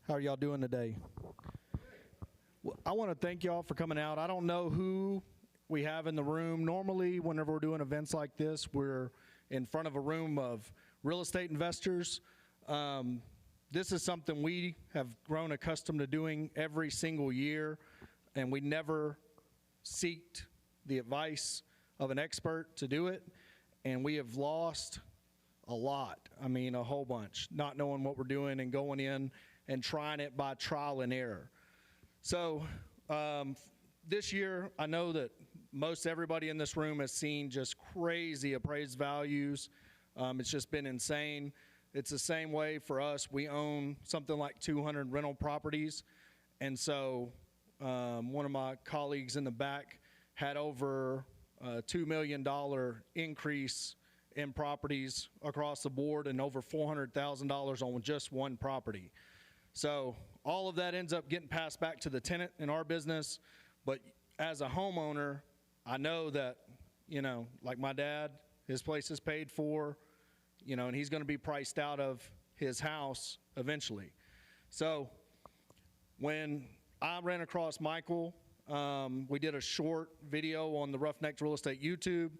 How are y'all doing today? Well, I want to thank y'all for coming out. I don't know who we have in the room. Normally, whenever we're doing events like this, we're in front of a room of real estate investors. This is something we have grown accustomed to doing every single year, and we never seeked the advice of an expert to do it, and we have lost a lot. I mean, a whole bunch, not knowing what we're doing and going in and trying it by trial and error. So this year, I know that most everybody in this room has seen just crazy appraised values. It's just been insane. It's the same way for us. We own something like 200 rental properties. And so one of my colleagues in the back had over a $2 million increase in properties across the board and over $400,000 on just one property. So all of that ends up getting passed back to the tenant in our business. But as a homeowner, I know that, you know, like my dad, his place is paid for, you know, and he's going to be priced out of his house eventually. So when I ran across Michael, we did a short video on the Roughneck Real Estate YouTube.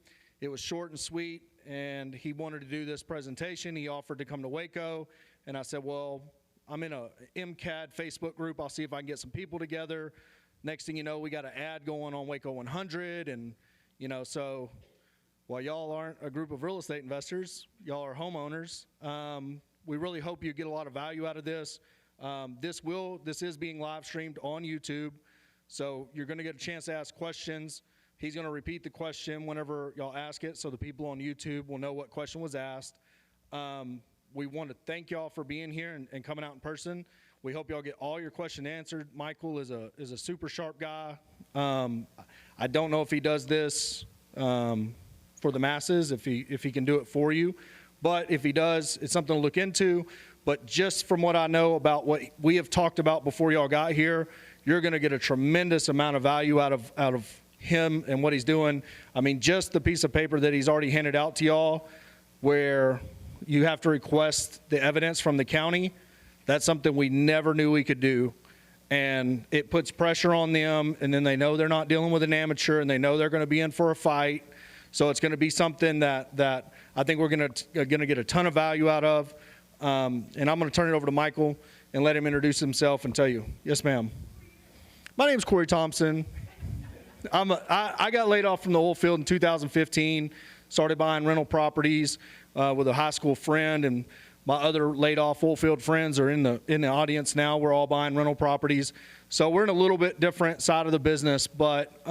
It was short and sweet, and he wanted to do this presentation. He offered to come to Waco, and I said, well, I'm in a MCAD Facebook group. I'll see if I can get some people together. Next thing you know, we got an ad going on Waco 100, and, you know, so while y'all aren't a group of real estate investors, y'all are homeowners. We really hope you get a lot of value out of this. This is being live streamed on YouTube, so you're going to get a chance to ask questions. He's going to repeat the question whenever y'all ask it, so the people on YouTube will know what question was asked. We want to thank y'all for being here and coming out in person. We hope y'all get all your questions answered. Michael is a super sharp guy. I don't know if he does this for the masses, if he can do it for you. But if he does, it's something to look into. But just from what I know about what we have talked about before y'all got here, you're going to get a tremendous amount of value out of him and what he's doing. I mean, just the piece of paper that he's already handed out to y'all where you have to request the evidence from the county, that's something we never knew we could do. And it puts pressure on them, and then they know they're not dealing with an amateur, and they know they're going to be in for a fight. So it's going to be something that I think we're going to get a ton of value out of. And I'm going to turn it over to Michael and let him introduce himself and tell you. Yes, ma'am. My name is Corey Thompson. I got laid off from the oil field in 2015, started buying rental properties with a high school friend, and my other laid off oil field friends are in the audience now. We're all buying rental properties. So we're in a little bit different side of the business, but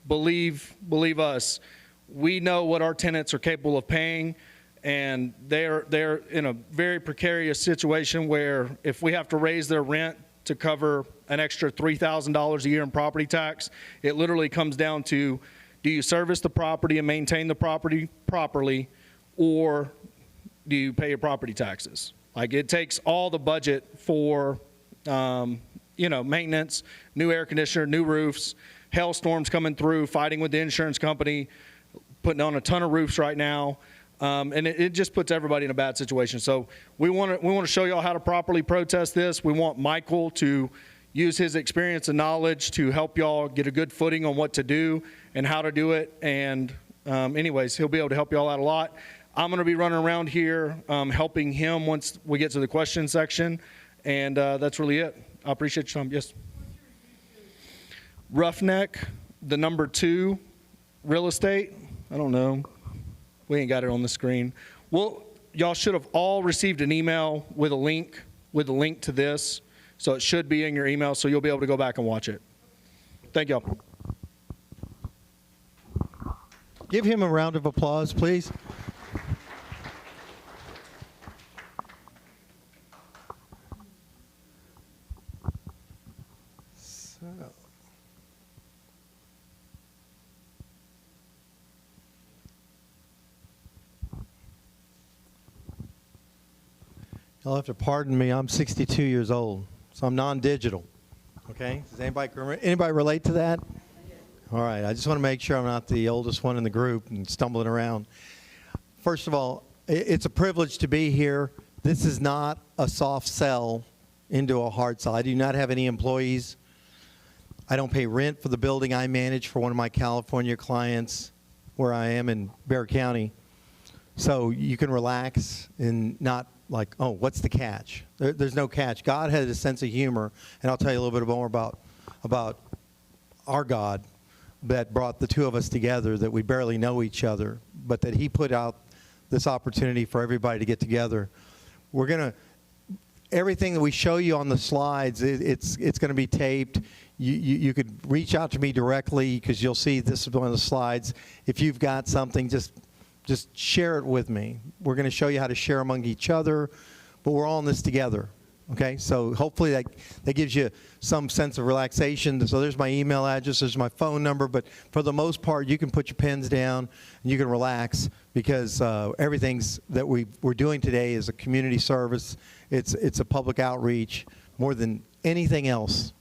believe us, we know what our tenants are capable of paying, and they're in a very precarious situation where if we have to raise their rent to cover an extra $3,000 a year in property tax, it literally comes down to, do you service the property and maintain the property properly, or do you pay your property taxes? Like, it takes all the budget for, you know, maintenance, new air conditioner, new roofs, hailstorms coming through, fighting with the insurance company, putting on a ton of roofs right now. And it just puts everybody in a bad situation. So we want to show y'all how to properly protest this. We want Michael to use his experience and knowledge to help y'all get a good footing on what to do and how to do it. And anyways, he'll be able to help y'all out a lot. I'm going to be running around here helping him once we get to the question section. And that's really it. I appreciate your time. Yes. Roughneck, the number 2, real estate. I don't know. We ain't got it on the screen. Well, y'all should have all received an email with a link to this. So it should be in your email, so you'll be able to go back and watch it. Thank y'all. Give him a round of applause, please. You'll have to pardon me. I'm 62 years old, so I'm non-digital. Okay? Does anybody relate to that? All right. I just want to make sure I'm not the oldest one in the group and stumbling around. First of all, it's a privilege to be here. This is not a soft sell into a hard sell. I do not have any employees. I don't pay rent for the building I manage for one of my California clients where I am in Bexar County. So you can relax and not like, oh, what's the catch? There's no catch. God has a sense of humor, and I'll tell you a little bit more about our God that brought the two of us together, that we barely know each other, but that he put out this opportunity for everybody to get together. We're going to, everything that we show you on the slides, it's going to be taped. You could reach out to me directly because you'll see this is one of the slides. If you've got something, just share it with me. We're going to show you how to share among each other, but we're all in this together. Okay, so hopefully that gives you some sense of relaxation. So there's my email address, there's my phone number, but for the most part, you can put your pens down and you can relax because everything's that we're doing today is a community service. It's a public outreach more than anything else.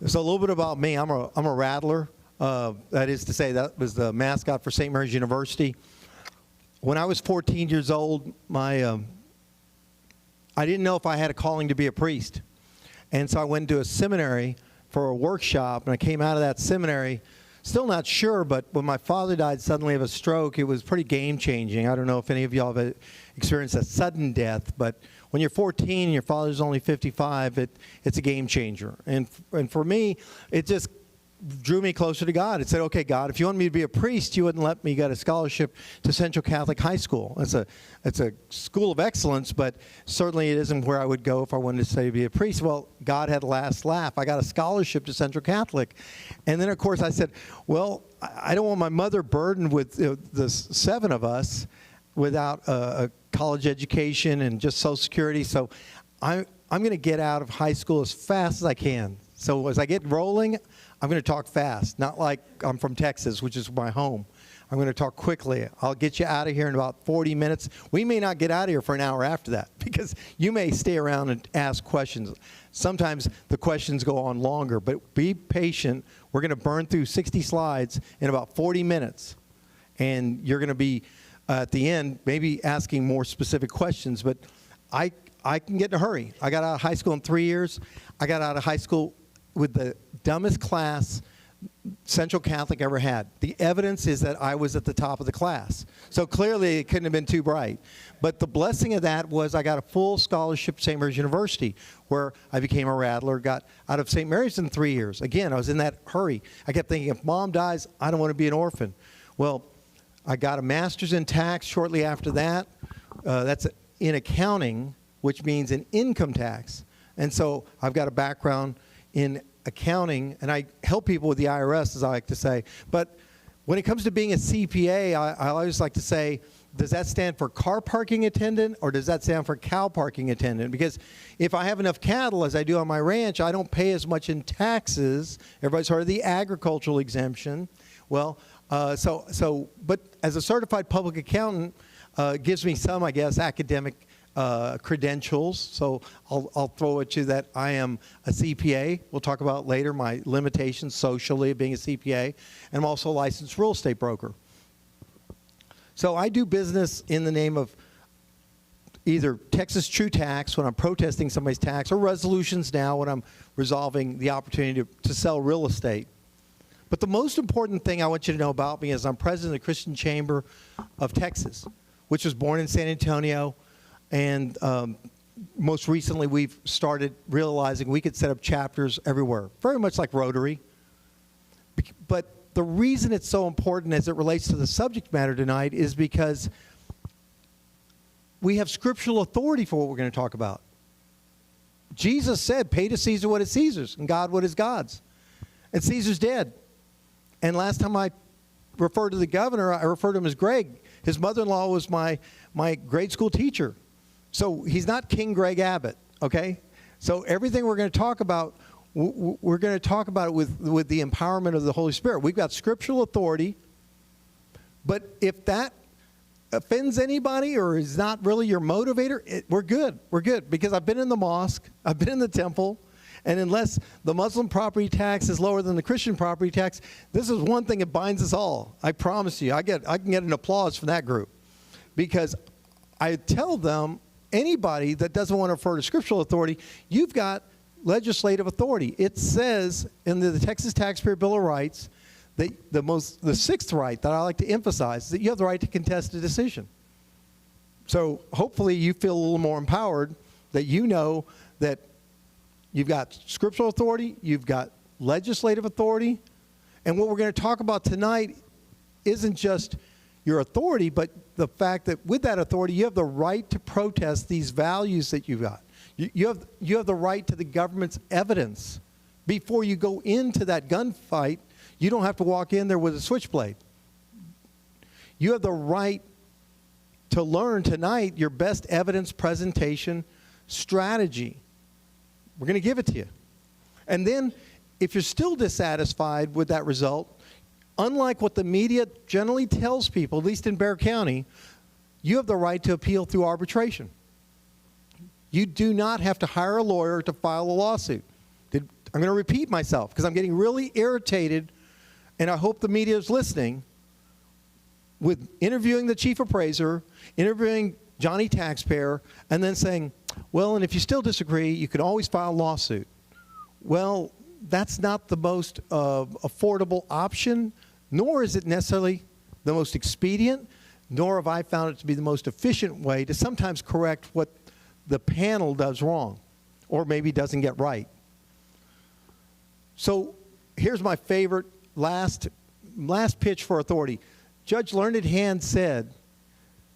So a little bit about me. I'm a rattler. That is to say, that was the mascot for St. Mary's University. When I was 14 years old, I didn't know if I had a calling to be a priest. And so I went to a seminary for a workshop, and I came out of that seminary still not sure, but when my father died suddenly of a stroke, it was pretty game-changing. I don't know if any of y'all have experienced a sudden death, but when you're 14 and your father's only 55, it's a game changer. And for me, it just drew me closer to God. It said, okay, God, if you want me to be a priest, you wouldn't let me get a scholarship to Central Catholic High School. It's a school of excellence, but certainly it isn't where I would go if I wanted to say to be a priest. Well, God had the last laugh. I got a scholarship to Central Catholic. And then, of course, I said, well, I don't want my mother burdened with the 7 of us without a college education and just Social Security. So I'm going to get out of high school as fast as I can. So as I get rolling, I'm going to talk fast, not like I'm from Texas, which is my home. I'm going to talk quickly. I'll get you out of here in about 40 minutes. We may not get out of here for an hour after that because you may stay around and ask questions. Sometimes the questions go on longer, but be patient. We're going to burn through 60 slides in about 40 minutes, and you're going to be, at the end, maybe asking more specific questions, but I can get in a hurry. I got out of high school in 3 years. I got out of high school with the dumbest class Central Catholic ever had. The evidence is that I was at the top of the class. So clearly it couldn't have been too bright. But the blessing of that was I got a full scholarship to St. Mary's University, where I became a rattler, got out of St. Mary's in 3 years. Again, I was in that hurry. I kept thinking, if mom dies, I don't want to be an orphan. Well, I got a master's in tax shortly after that. That's in accounting, which means in income tax. And so I've got a background in accounting, and I help people with the IRS, as I like to say. But when it comes to being a CPA, I always like to say, does that stand for car parking attendant, or does that stand for cow parking attendant? Because if I have enough cattle, as I do on my ranch, I don't pay as much in taxes. Everybody's heard of the agricultural exemption. Well, but as a certified public accountant, it gives me some, I guess, academic credentials. So I'll throw at you that I am a CPA. We'll talk about later my limitations socially of being a CPA. And I'm also a licensed real estate broker. So I do business in the name of either Texas True Tax when I'm protesting somebody's tax, or resolutions now when I'm resolving the opportunity to sell real estate. But the most important thing I want you to know about me is I'm president of the Christian Chamber of Texas, which was born in San Antonio. And most recently, we've started realizing we could set up chapters everywhere, very much like Rotary. But the reason it's so important as it relates to the subject matter tonight is because we have scriptural authority for what we're going to talk about. Jesus said, pay to Caesar what is Caesar's, and God what is God's. And Caesar's dead. And last time I referred to the governor, I referred to him as Greg. His mother-in-law was my grade school teacher. So he's not King Greg Abbott, okay? So everything we're going to talk about, we're going to talk about it with the empowerment of the Holy Spirit. We've got scriptural authority, but if that offends anybody or is not really your motivator, we're good. We're good, because I've been in the mosque, I've been in the temple, and unless the Muslim property tax is lower than the Christian property tax, this is one thing that binds us all. I promise you. I can get an applause from that group, because I tell them, anybody that doesn't want to refer to scriptural authority, you've got legislative authority. It says in the Texas Taxpayer Bill of Rights that the sixth right that I like to emphasize is that you have the right to contest a decision. So hopefully you feel a little more empowered that you know that you've got scriptural authority, you've got legislative authority, and what we're going to talk about tonight isn't just your authority, but the fact that with that authority, you have the right to protest these values that you've got. You have the right to the government's evidence. Before you go into that gunfight, you don't have to walk in there with a switchblade. You have the right to learn tonight your best evidence presentation strategy. We're going to give it to you. And then, if you're still dissatisfied with that result, unlike what the media generally tells people, at least in Bexar County, you have the right to appeal through arbitration. You do not have to hire a lawyer to file a lawsuit. I'm going to repeat myself because I'm getting really irritated, and I hope the media is listening, with interviewing the chief appraiser, interviewing Johnny Taxpayer, and then saying, well, and if you still disagree, you can always file a lawsuit. Well, that's not the most affordable option, nor is it necessarily the most expedient, nor have I found it to be the most efficient way to sometimes correct what the panel does wrong or maybe doesn't get right. So here's my favorite last pitch for authority. Judge Learned Hand said,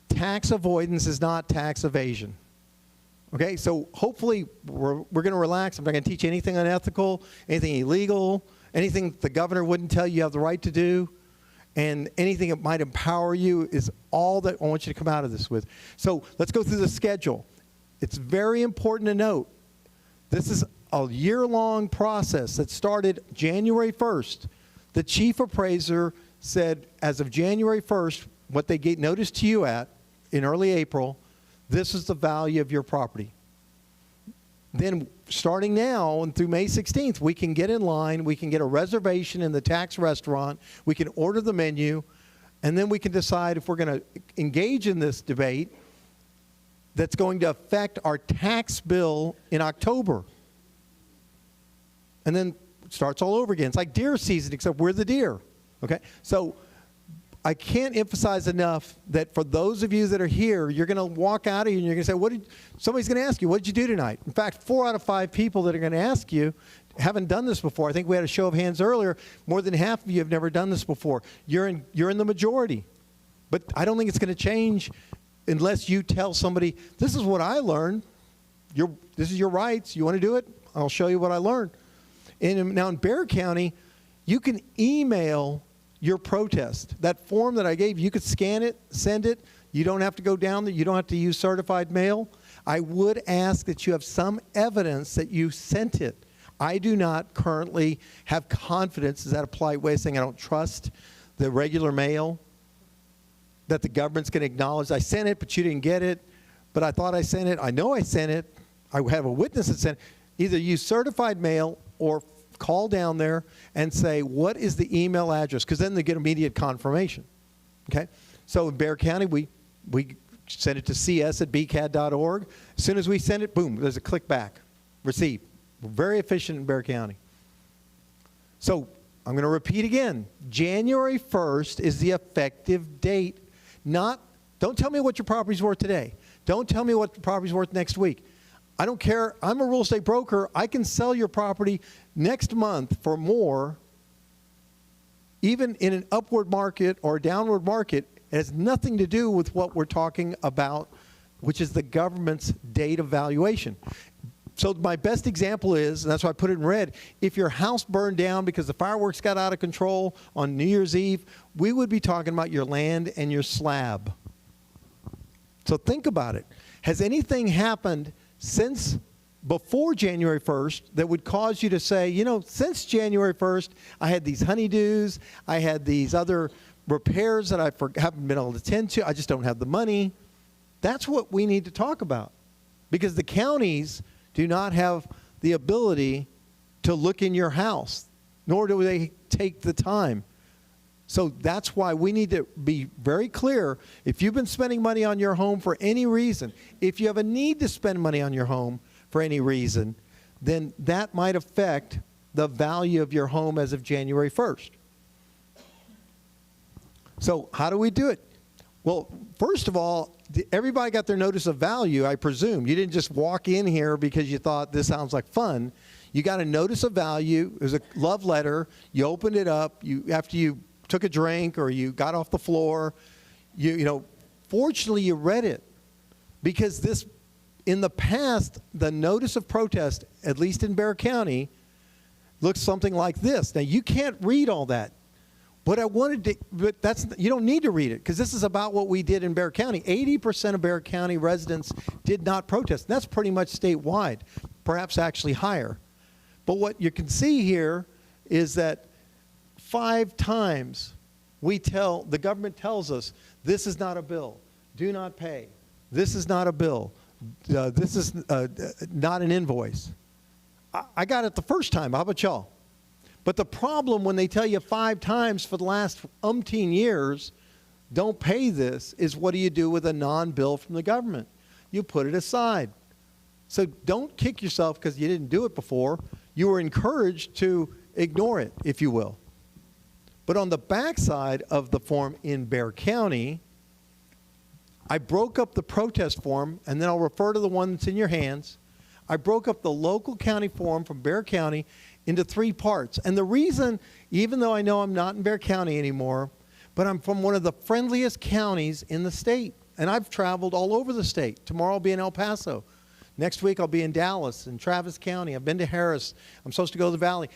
tax avoidance is not tax evasion. Okay, so hopefully we're going to relax. I'm not going to teach you anything unethical, anything illegal, anything the governor wouldn't tell you have the right to do, and anything that might empower you is all that I want you to come out of this with. So let's go through the schedule. It's very important to note, this is a year-long process that started January 1st. The chief appraiser said as of January 1st, what they gave notice to you at in early April, this is the value of your property. Then starting now and through May 16th, we can get in line, we can get a reservation in the tax restaurant, we can order the menu, and then we can decide if we're going to engage in this debate that's going to affect our tax bill in October. And then it starts all over again. It's like deer season, except we're the deer. Okay? So I can't emphasize enough that for those of you that are here, you're going to walk out of here and you're going to say, somebody's going to ask you, what did you do tonight? In fact, 4 out of 5 people that are going to ask you haven't done this before. I think we had a show of hands earlier. More than half of you have never done this before. You're in the majority. But I don't think it's going to change unless you tell somebody, this is what I learned. This is your rights. You want to do it? I'll show you what I learned. And now in Bexar County, you can email your protest. That form that I gave, you could scan it, send it. You don't have to go down there. You don't have to use certified mail. I would ask that you have some evidence that you sent it. I do not currently have confidence, is that a polite way of saying I don't trust the regular mail, that the government's going to acknowledge I sent it, but you didn't get it, but I thought I sent it. I know I sent it. I have a witness that sent it. Either use certified mail or call down there and say, what is the email address? Because then they get immediate confirmation. Okay? So in Bexar County, we send it to cs@bcad.org. As soon as we send it, boom, there's a click back. Receive. We're very efficient in Bexar County. So I'm going to repeat again. January 1st is the effective date. Don't tell me what your property's worth today. Don't tell me what the property's worth next week. I don't care. I'm a real estate broker. I can sell your property next month for more, even in an upward market or a downward market. It has nothing to do with what we're talking about, which is the government's date of valuation. So my best example is, and that's why I put it in red, if your house burned down because the fireworks got out of control on New Year's Eve, we would be talking about your land and your slab. So think about it. Has anything happened since before January 1st that would cause you to say, you know, since January 1st, I had these honeydews, I had these other repairs that I haven't been able to attend to, I just don't have the money. That's what we need to talk about. Because the counties do not have the ability to look in your house, nor do they take the time. So that's why we need to be very clear. If you've been spending money on your home for any reason, if you have a need to spend money on your home for any reason, then that might affect the value of your home as of January 1st. So how do we do it? Well, first of all, everybody got their notice of value, I presume. You didn't just walk in here because you thought this sounds like fun. You got a notice of value. It was a love letter. You opened it up. After you took a drink or you got off the floor, fortunately you read it, because this, in the past, the notice of protest, at least in Bexar County, looks something like this. Now, you can't read all that. But you don't need to read it, because this is about what we did in Bexar County. 80% of Bexar County residents did not protest. That's pretty much statewide, perhaps actually higher. But what you can see here is that 5 times the government tells us, this is not a bill, do not pay. This is not a bill, this is not an invoice. I got it the first time, how about y'all? But the problem when they tell you 5 times for the last umpteen years, don't pay this, is what do you do with a non-bill from the government? You put it aside. So don't kick yourself because you didn't do it before. You were encouraged to ignore it, if you will. But on the backside of the form in Bexar County, I broke up the protest form, and then I'll refer to the one that's in your hands. I broke up the local county form from Bexar County into 3 parts. And the reason, even though I know I'm not in Bexar County anymore, but I'm from one of the friendliest counties in the state. And I've traveled all over the state. Tomorrow I'll be in El Paso. Next week I'll be in Dallas and Travis County. I've been to Harris. I'm supposed to go to the Valley.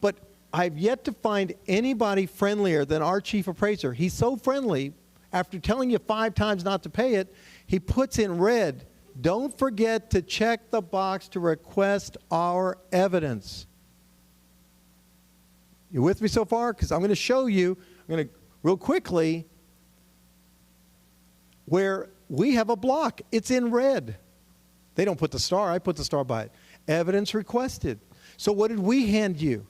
But I've yet to find anybody friendlier than our chief appraiser. He's so friendly, after telling you 5 times not to pay it, he puts in red, don't forget to check the box to request our evidence. You with me so far? Because I'm going to show you, real quickly, where we have a block. It's in red. They don't put the star. I put the star by it. Evidence requested. So what did we hand you?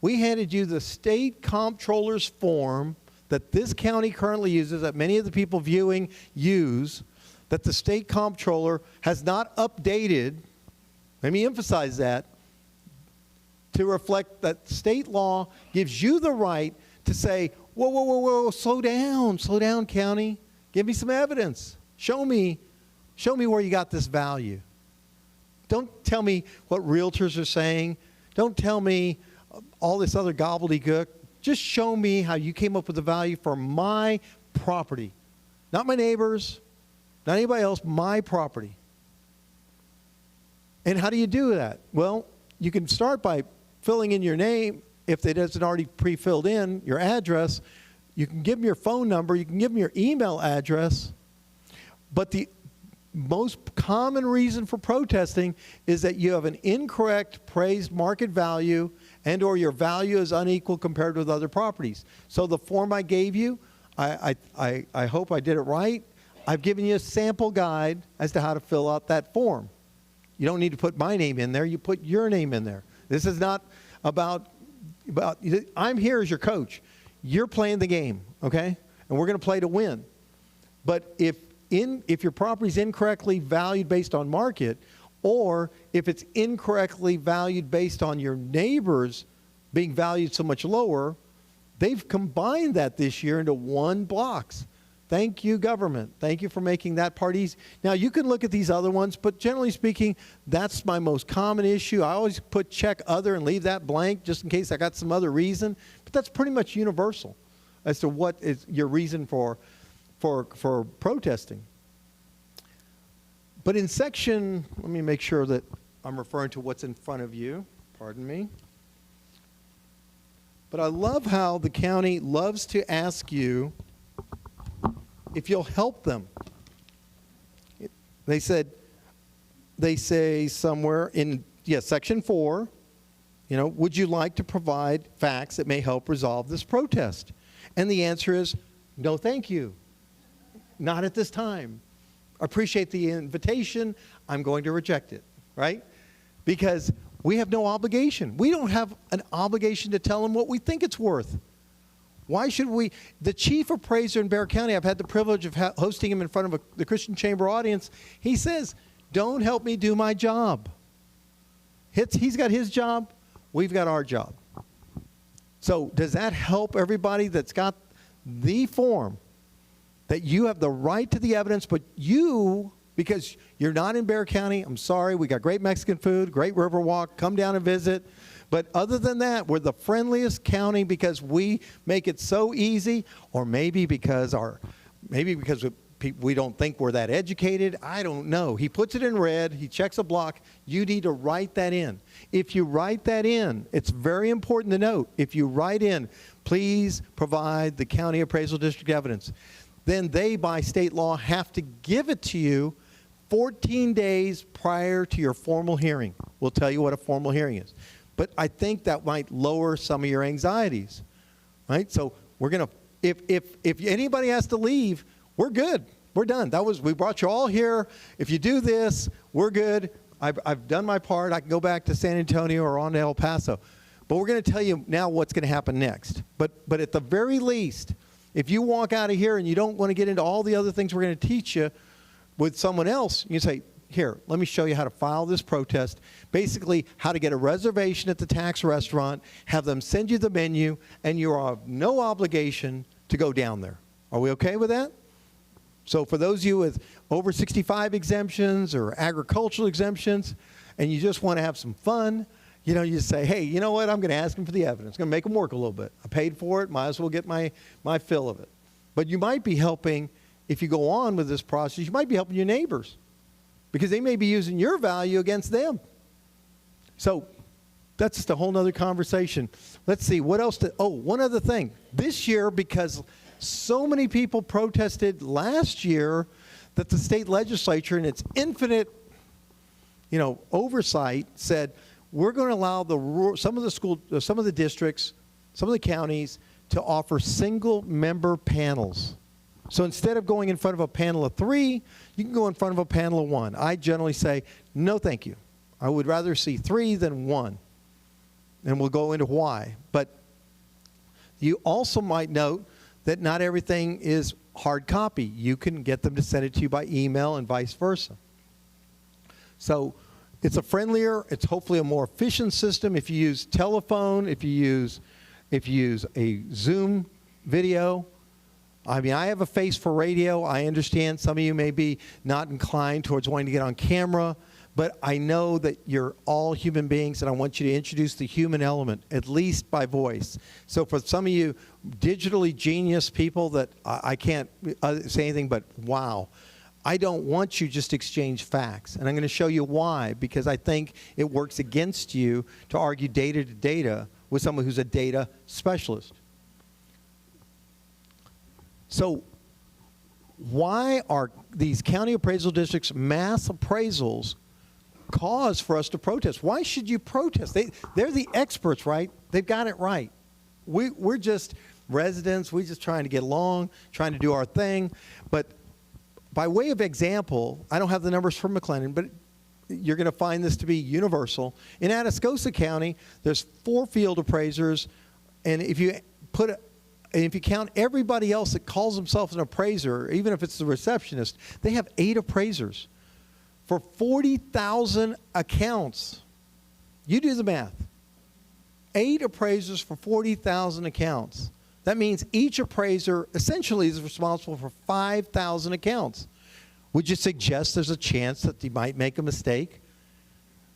We handed you the state comptroller's form that this county currently uses, that many of the people viewing use, that the state comptroller has not updated, let me emphasize that, to reflect that state law gives you the right to say, whoa, whoa, whoa, whoa, slow down, county. Give me some evidence. Show me where you got this value. Don't tell me what realtors are saying. Don't tell me all this other gobbledygook. Just show me how you came up with the value for my property. Not my neighbors, not anybody else, my property. And how do you do that? Well, you can start by filling in your name, if it isn't already pre-filled in, your address. You can give them your phone number. You can give them your email address. But the most common reason for protesting is that you have an incorrect appraised market value and or your value is unequal compared with other properties. So the form I gave you, I hope I did it right. I've given you a sample guide as to how to fill out that form. You don't need to put my name in there. You put your name in there. This is not about I'm here as your coach. You're playing the game, okay? And we're going to play to win. But if your property is incorrectly valued based on market, or if it's incorrectly valued based on your neighbors being valued so much lower, they've combined that this year into one blocks. Thank you, government. Thank you for making that part easy. Now, you can look at these other ones, but generally speaking, that's my most common issue. I always put check other and leave that blank just in case I got some other reason. But that's pretty much universal as to what is your reason for protesting. But in section, let me make sure that I'm referring to what's in front of you. Pardon me. But I love how the county loves to ask you if you'll help them. They say somewhere in, section 4, would you like to provide facts that may help resolve this protest? And the answer is, no, thank you. Not at this time. Appreciate the invitation. I'm going to reject it, right? Because we have no obligation. We don't have an obligation to tell them what we think it's worth. Why should we? The chief appraiser in Bexar County, I've had the privilege of hosting him in front of the Christian Chamber audience. He says, don't help me do my job. He's got his job. We've got our job. So does that help everybody that's got the form that you have the right to the evidence, but you, because you're not in Bexar County, I'm sorry, we got great Mexican food, great Riverwalk, come down and visit. But other than that, we're the friendliest county because we make it so easy, or maybe because we don't think we're that educated. I don't know. He puts it in red. He checks a block. You need to write that in. If you write that in, it's very important to note, if you write in, please provide the county appraisal district evidence, then they, by state law, have to give it to you 14 days prior to your formal hearing. We'll tell you what a formal hearing is. But I think that might lower some of your anxieties, right? So we're going to, if anybody has to leave, we're good. We're done. We brought you all here. If you do this, we're good. I've done my part. I can go back to San Antonio or on to El Paso. But we're going to tell you now what's going to happen next. But at the very least, if you walk out of here and you don't want to get into all the other things we're going to teach you with someone else, you can say, here, let me show you how to file this protest. Basically, how to get a reservation at the tax restaurant, have them send you the menu, and you have no obligation to go down there. Are we okay with that? So for those of you with over 65 exemptions or agricultural exemptions, and you just want to have some fun, you know, you say, hey, you know what, I'm going to ask them for the evidence. I'm going to make them work a little bit. I paid for it, might as well get my fill of it. But you might be helping, if you go on with this process, you might be helping your neighbors, because they may be using your value against them. So that's just a whole nother conversation. Let's see, what else? One other thing. This year, because so many people protested last year, that the state legislature, in its infinite, oversight, said we're going to allow some of the districts, some of the counties to offer single-member panels. So instead of going in front of a panel of 3, you can go in front of a panel of 1. I generally say, no thank you. I would rather see 3 than 1. And we'll go into why. But you also might note that not everything is hard copy. You can get them to send it to you by email and vice versa. So it's a friendlier, it's hopefully a more efficient system. If you use telephone, if you use a Zoom video, I mean, I have a face for radio. I understand some of you may be not inclined towards wanting to get on camera, but I know that you're all human beings, and I want you to introduce the human element, at least by voice. So for some of you digitally genius people that I can't say anything but wow, I don't want you just to exchange facts. And I'm going to show you why, because I think it works against you to argue data to data with someone who's a data specialist. So why are these county appraisal districts mass appraisals cause for us to protest? Why should you protest? They're the experts, right? They've got it right. We're just residents. We're just trying to get along, trying to do our thing. But by way of example, I don't have the numbers from McLennan, but you're going to find this to be universal. In Atascosa County, there's 4 field appraisers, and if you count everybody else that calls themselves an appraiser, even if it's the receptionist, they have 8 appraisers for 40,000 accounts. You do the math. 8 appraisers for 40,000 accounts. That means each appraiser essentially is responsible for 5,000 accounts. Would you suggest there's a chance that they might make a mistake?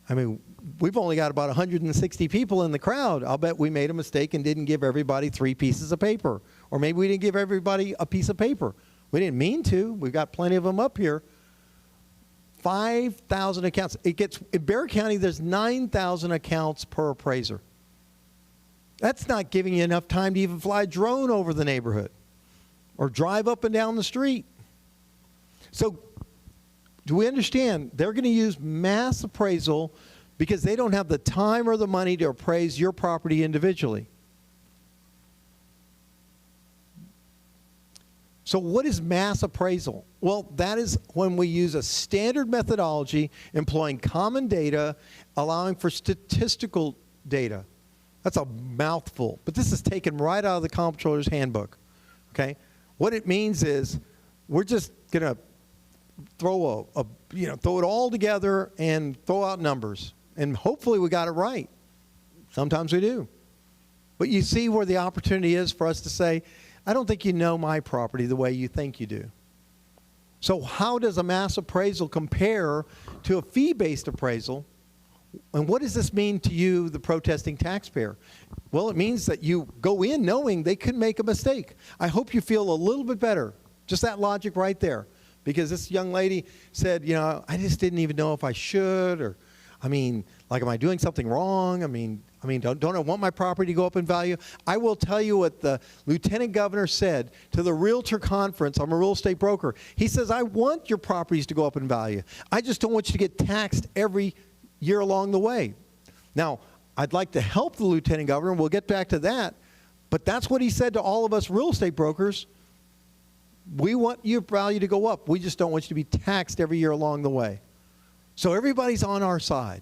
I mean, we've only got about 160 people in the crowd. I'll bet we made a mistake and didn't give everybody 3 pieces of paper. Or maybe we didn't give everybody a piece of paper. We didn't mean to. We've got plenty of them up here. 5,000 accounts. In Bexar County, there's 9,000 accounts per appraiser. That's not giving you enough time to even fly a drone over the neighborhood or drive up and down the street. So do we understand? They're going to use mass appraisal because they don't have the time or the money to appraise your property individually. So what is mass appraisal? Well, that is when we use a standard methodology employing common data, allowing for statistical data. That's a mouthful, but this is taken right out of the comptroller's handbook. Okay, what it means is we're just gonna throw throw it all together and throw out numbers, and hopefully we got it right. Sometimes we do, but you see where the opportunity is for us to say, I don't think you know my property the way you think you do. So how does a mass appraisal compare to a fee-based appraisal? And what does this mean to you, the protesting taxpayer? Well, it means that you go in knowing they could make a mistake. I hope you feel a little bit better. Just that logic right there. Because this young lady said, I just didn't even know if I should, or, am I doing something wrong? Don't I want my property to go up in value? I will tell you what the lieutenant governor said to the realtor conference. I'm a real estate broker. He says, I want your properties to go up in value. I just don't want you to get taxed every year along the way. Now, I'd like to help the lieutenant governor, and we'll get back to that, but that's what he said to all of us real estate brokers. We want your value to go up. We just don't want you to be taxed every year along the way. So everybody's on our side,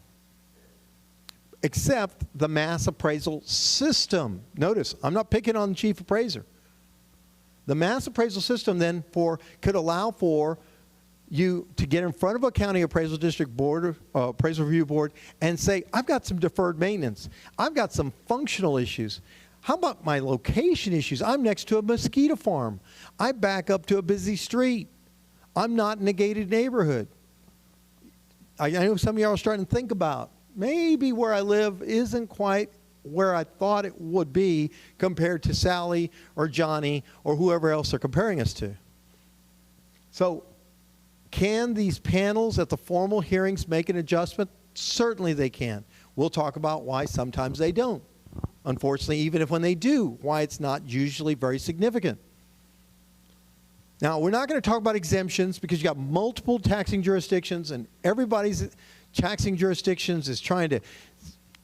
except the mass appraisal system. Notice, I'm not picking on the chief appraiser. The mass appraisal system then could allow for you to get in front of a county appraisal district board, appraisal review board, and say, I've got some deferred maintenance. I've got some functional issues. How about my location issues? I'm next to a mosquito farm. I back up to a busy street. I'm not in a gated neighborhood. I know some of y'all are starting to think about, maybe where I live isn't quite where I thought it would be compared to Sally or Johnny or whoever else they're comparing us to. So, can these panels at the formal hearings make an adjustment? Certainly they can. We'll talk about why sometimes they don't. Unfortunately, even if when they do, why it's not usually very significant. Now, we're not going to talk about exemptions because you got multiple taxing jurisdictions, and everybody's taxing jurisdictions is trying to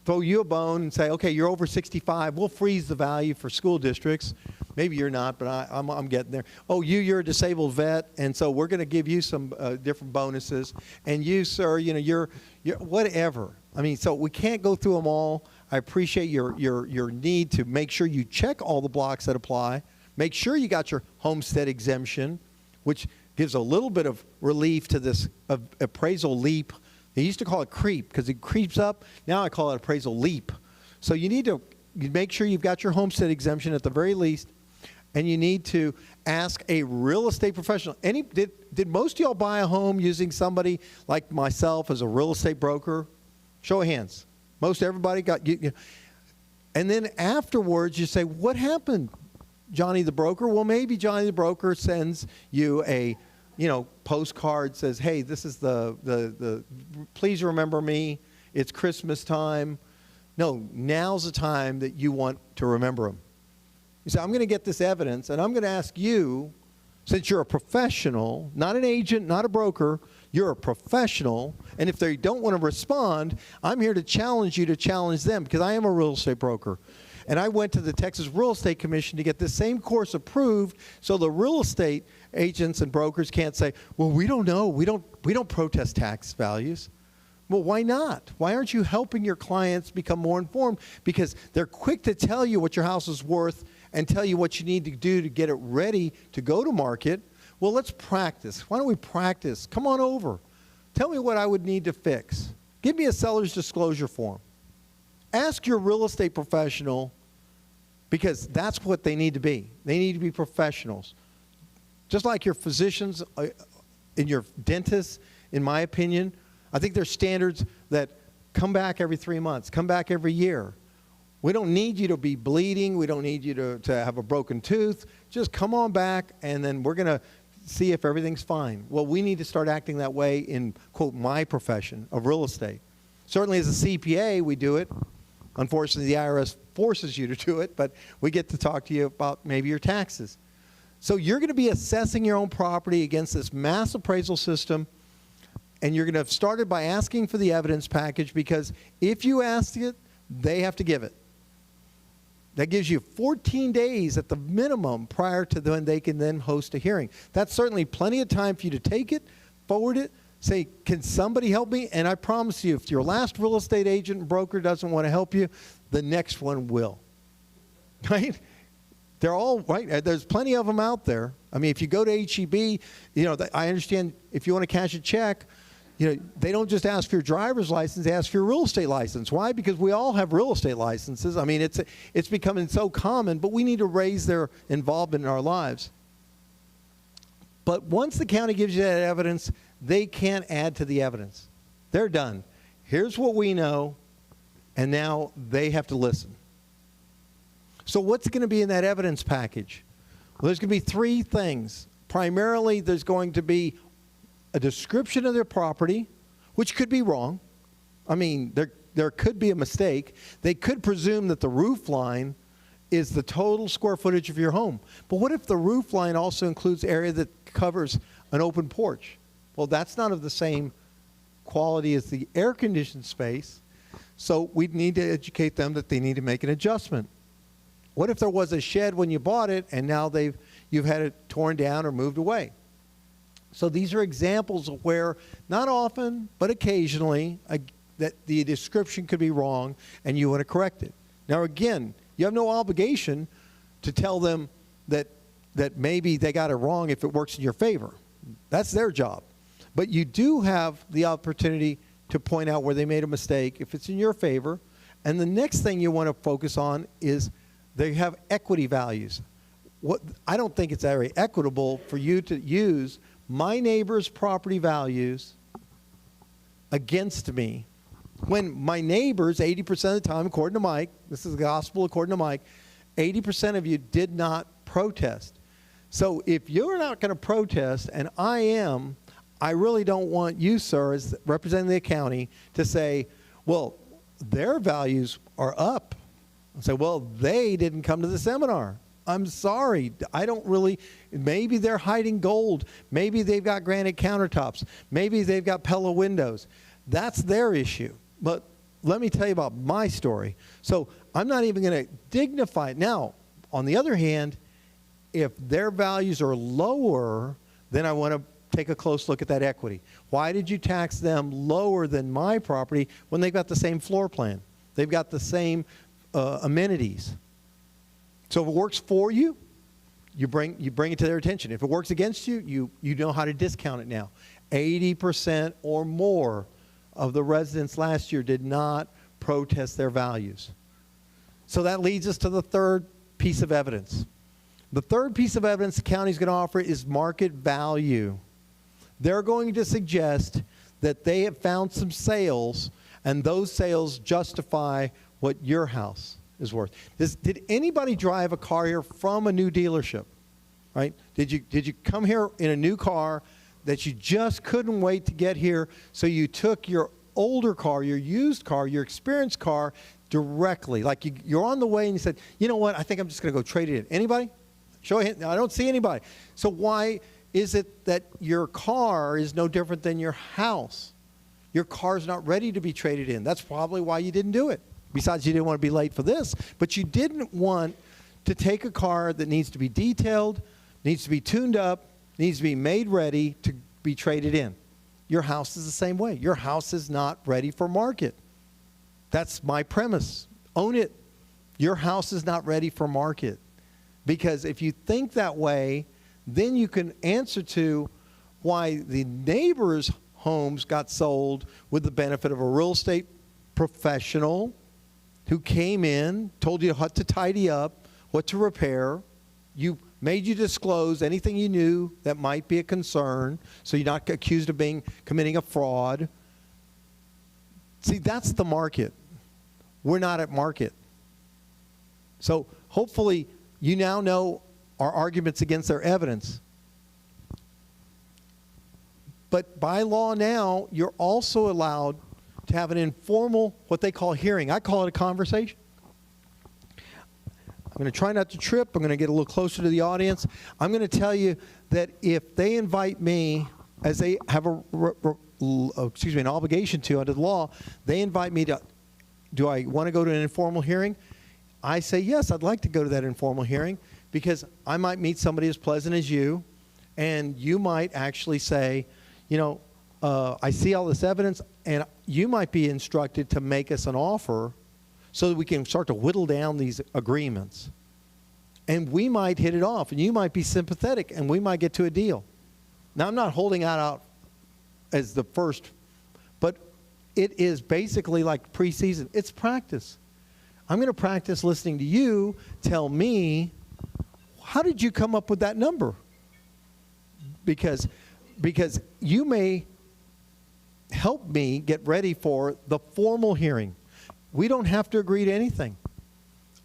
throw you a bone and say, okay, you're over 65, we'll freeze the value for school districts. Maybe you're not, but I'm getting there. Oh, you're a disabled vet, and so we're going to give you some different bonuses. And you, sir, you're whatever. So we can't go through them all. I appreciate your need to make sure you check all the blocks that apply. Make sure you got your homestead exemption, which gives a little bit of relief to this appraisal leap. They used to call it creep because it creeps up. Now I call it appraisal leap. So you need to make sure you've got your homestead exemption at the very least. And you need to ask a real estate professional. Did most of y'all buy a home using somebody like myself as a real estate broker? Show of hands. Most everybody got you. And then afterwards you say, what happened, Johnny the broker? Well, maybe Johnny the broker sends you a postcard, says, hey, this is the please remember me. It's Christmas time. No, now's the time that you want to remember him. You say, I'm going to get this evidence, and I'm going to ask you, since you're a professional, not an agent, not a broker, you're a professional, and if they don't want to respond, I'm here to challenge you to challenge them, because I am a real estate broker. And I went to the Texas Real Estate Commission to get this same course approved so the real estate agents and brokers can't say, well, we don't know. We don't protest tax values. Well, why not? Why aren't you helping your clients become more informed? Because they're quick to tell you what your house is worth and tell you what you need to do to get it ready to go to market. Well, let's practice. Why don't we practice? Come on over. Tell me what I would need to fix. Give me a seller's disclosure form. Ask your real estate professional, because that's what they need to be. They need to be professionals. Just like your physicians and your dentists, in my opinion, I think there's standards that come back every 3 months, come back every year. We don't need you to be bleeding. We don't need you to have a broken tooth. Just come on back, and then we're going to see if everything's fine. Well, we need to start acting that way in, quote, my profession of real estate. Certainly as a CPA, we do it. Unfortunately, the IRS forces you to do it, but we get to talk to you about maybe your taxes. So you're going to be assessing your own property against this mass appraisal system, and you're going to have started by asking for the evidence package, because if you ask it, they have to give it. That gives you 14 days at the minimum prior to when they can then host a hearing. That's certainly plenty of time for you to take it, forward it, say, can somebody help me? And I promise you, if your last real estate agent and broker doesn't want to help you, the next one will. Right? They're all right. There's plenty of them out there. I mean, if you go to HEB, I understand if you want to cash a check, they don't just ask for your driver's license, they ask for your real estate license. Why? Because we all have real estate licenses. I mean, it's becoming so common, but we need to raise their involvement in our lives. But once the county gives you that evidence, they can't add to the evidence. They're done. Here's what we know, and now they have to listen. So what's going to be in that evidence package? Well, there's going to be three things. Primarily, there's going to be a description of their property, which could be wrong. I mean, there could be a mistake. They could presume that the roof line is the total square footage of your home. But what if the roof line also includes area that covers an open porch? Well, that's not of the same quality as the air-conditioned space, so we'd need to educate them that they need to make an adjustment. What if there was a shed when you bought it and now you've had it torn down or moved away? So these are examples of where, not often, but occasionally, that the description could be wrong and you want to correct it. Now again, you have no obligation to tell them that maybe they got it wrong if it works in your favor. That's their job. But you do have the opportunity to point out where they made a mistake if it's in your favor. And the next thing you want to focus on is they have equity values. I don't think it's very equitable for you to use my neighbor's property values against me when my neighbors, 80% of the time, according to Mike, this is the gospel according to Mike, 80% of you did not protest. So if you're not going to protest, and I am, I really don't want you, sir, as representing the county, to say, well, their values are up. And say, well, they didn't come to the seminar. I'm sorry. I don't really, maybe they're hiding gold. Maybe they've got granite countertops. Maybe they've got Pella windows. That's their issue. But let me tell you about my story. So I'm not even going to dignify it. Now, on the other hand, if their values are lower, then I want to take a close look at that equity. Why did you tax them lower than my property when they've got the same floor plan? They've got the same amenities. So if it works for you, you bring it to their attention. If it works against you, you know how to discount it now. 80% or more of the residents last year did not protest their values. So that leads us to the third piece of evidence. The third piece of evidence the county is going to offer is market value. They're going to suggest that they have found some sales, and those sales justify what your house is worth. Did anybody drive a car here from a new dealership? Right? Did you come here in a new car that you just couldn't wait to get here, so you took your older car, your used car, your experienced car directly? Like you're on the way and you said, you know what, I think I'm just going to go trade it in. Anybody? Show a hand. I don't see anybody. So why is it that your car is no different than your house? Your car's not ready to be traded in. That's probably why you didn't do it. Besides, you didn't want to be late for this, but you didn't want to take a car that needs to be detailed, needs to be tuned up, needs to be made ready to be traded in. Your house is the same way. Your house is not ready for market. That's my premise. Own it. Your house is not ready for market. Because if you think that way, then you can answer to why the neighbors' homes got sold with the benefit of a real estate professional who came in, told you what to tidy up, what to repair. Made you disclose anything you knew that might be a concern, so you're not accused of committing a fraud. See, that's the market. We're not at market. So hopefully you now know our arguments against their evidence. But by law now, you're also allowed to have an informal, what they call hearing. I call it a conversation. I'm going to try not to trip. I'm going to get a little closer to the audience. I'm going to tell you that if they invite me, as they have an obligation to under the law, they invite me to, do I want to go to an informal hearing? I say, yes, I'd like to go to that informal hearing because I might meet somebody as pleasant as you, and you might actually say, you know, I see all this evidence, and you might be instructed to make us an offer so that we can start to whittle down these agreements. And we might hit it off, and you might be sympathetic, and we might get to a deal. Now, I'm not holding out as the first, but it is basically like preseason. It's practice. I'm going to practice listening to you tell me, how did you come up with that number? Because you may help me get ready for the formal hearing. We don't have to agree to anything.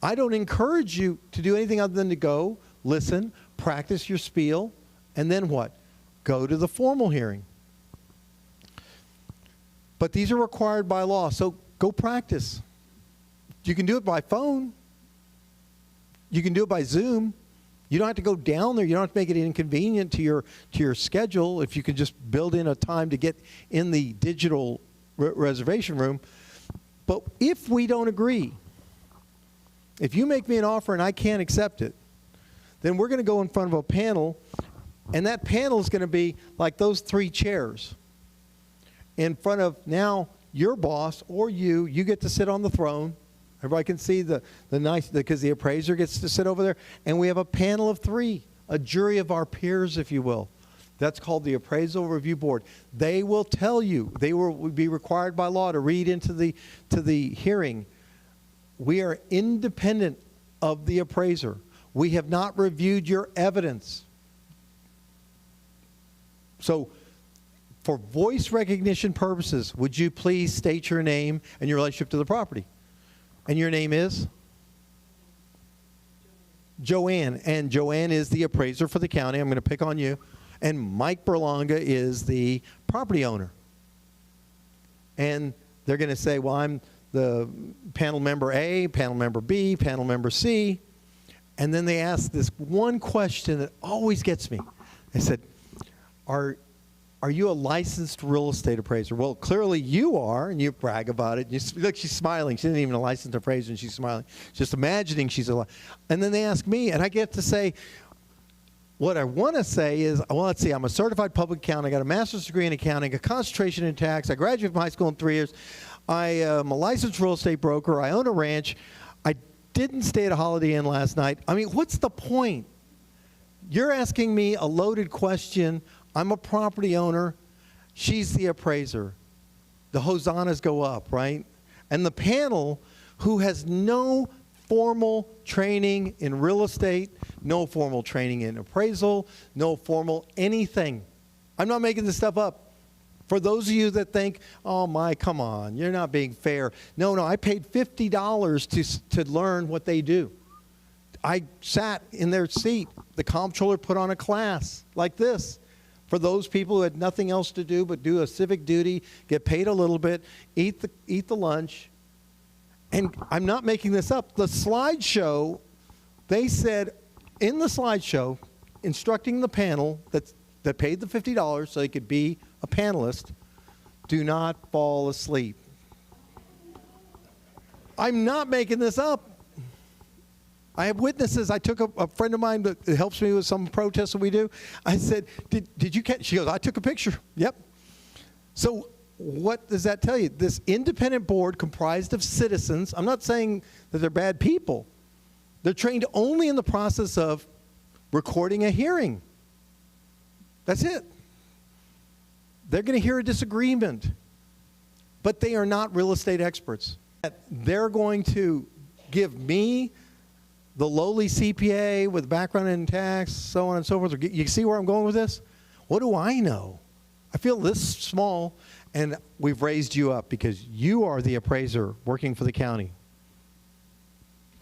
I don't encourage you to do anything other than to go, listen, practice your spiel, and then what? Go to the formal hearing. But these are required by law, so go practice. You can do it by phone. You can do it by Zoom. You don't have to go down there. You don't have to make it inconvenient to your schedule if you can just build in a time to get in the digital reservation room. But if we don't agree, if you make me an offer and I can't accept it, then we're going to go in front of a panel, and that panel is going to be like those 3 chairs in front of now your boss or you. You get to sit on the throne. Everybody can see the nice, because the appraiser gets to sit over there. And we have a panel of 3, a jury of our peers, if you will. That's called the Appraisal Review Board. They will tell you, they will be required by law to read into the hearing. We are independent of the appraiser. We have not reviewed your evidence. So, for voice recognition purposes, would you please state your name and your relationship to the property? And your name is? Joanne. And Joanne is the appraiser for the county. I'm going to pick on you. And Mike Berlanga is the property owner. And they're going to say, well, I'm the panel member A, panel member B, panel member C. And then they ask this one question that always gets me. They said, are you a licensed real estate appraiser? Well, clearly you are, and you brag about it. Look, she's smiling. She isn't even a licensed appraiser, and she's smiling. Just imagining she's a. And then they ask me, and I get to say, what I want to say is, well, let's see, I'm a certified public accountant. I got a master's degree in accounting, a concentration in tax. I graduated from high school in 3 years. I am a licensed real estate broker. I own a ranch. I didn't stay at a Holiday Inn last night. I mean, what's the point? You're asking me a loaded question. I'm a property owner. She's the appraiser. The hosannas go up, right? And the panel, who has no formal training in real estate, no formal training in appraisal, no formal anything. I'm not making this stuff up. For those of you that think, oh my, come on, you're not being fair. No, I paid $50 to learn what they do. I sat in their seat. The comptroller put on a class like this for those people who had nothing else to do but do a civic duty, get paid a little bit, eat the lunch. And I'm not making this up. The slideshow, they said in the slideshow, instructing the panel that paid the $50 so they could be a panelist, do not fall asleep. I'm not making this up. I have witnesses. I took a friend of mine that helps me with some protests that we do. I said, did you catch? She goes, I took a picture. Yep. So what does that tell you? This independent board comprised of citizens, I'm not saying that they're bad people. They're trained only in the process of recording a hearing. That's it. They're going to hear a disagreement, but they are not real estate experts. They're going to give me, the lowly CPA with background in tax, so on and so forth. You see where I'm going with this? What do I know? I feel this small, and we've raised you up because you are the appraiser working for the county.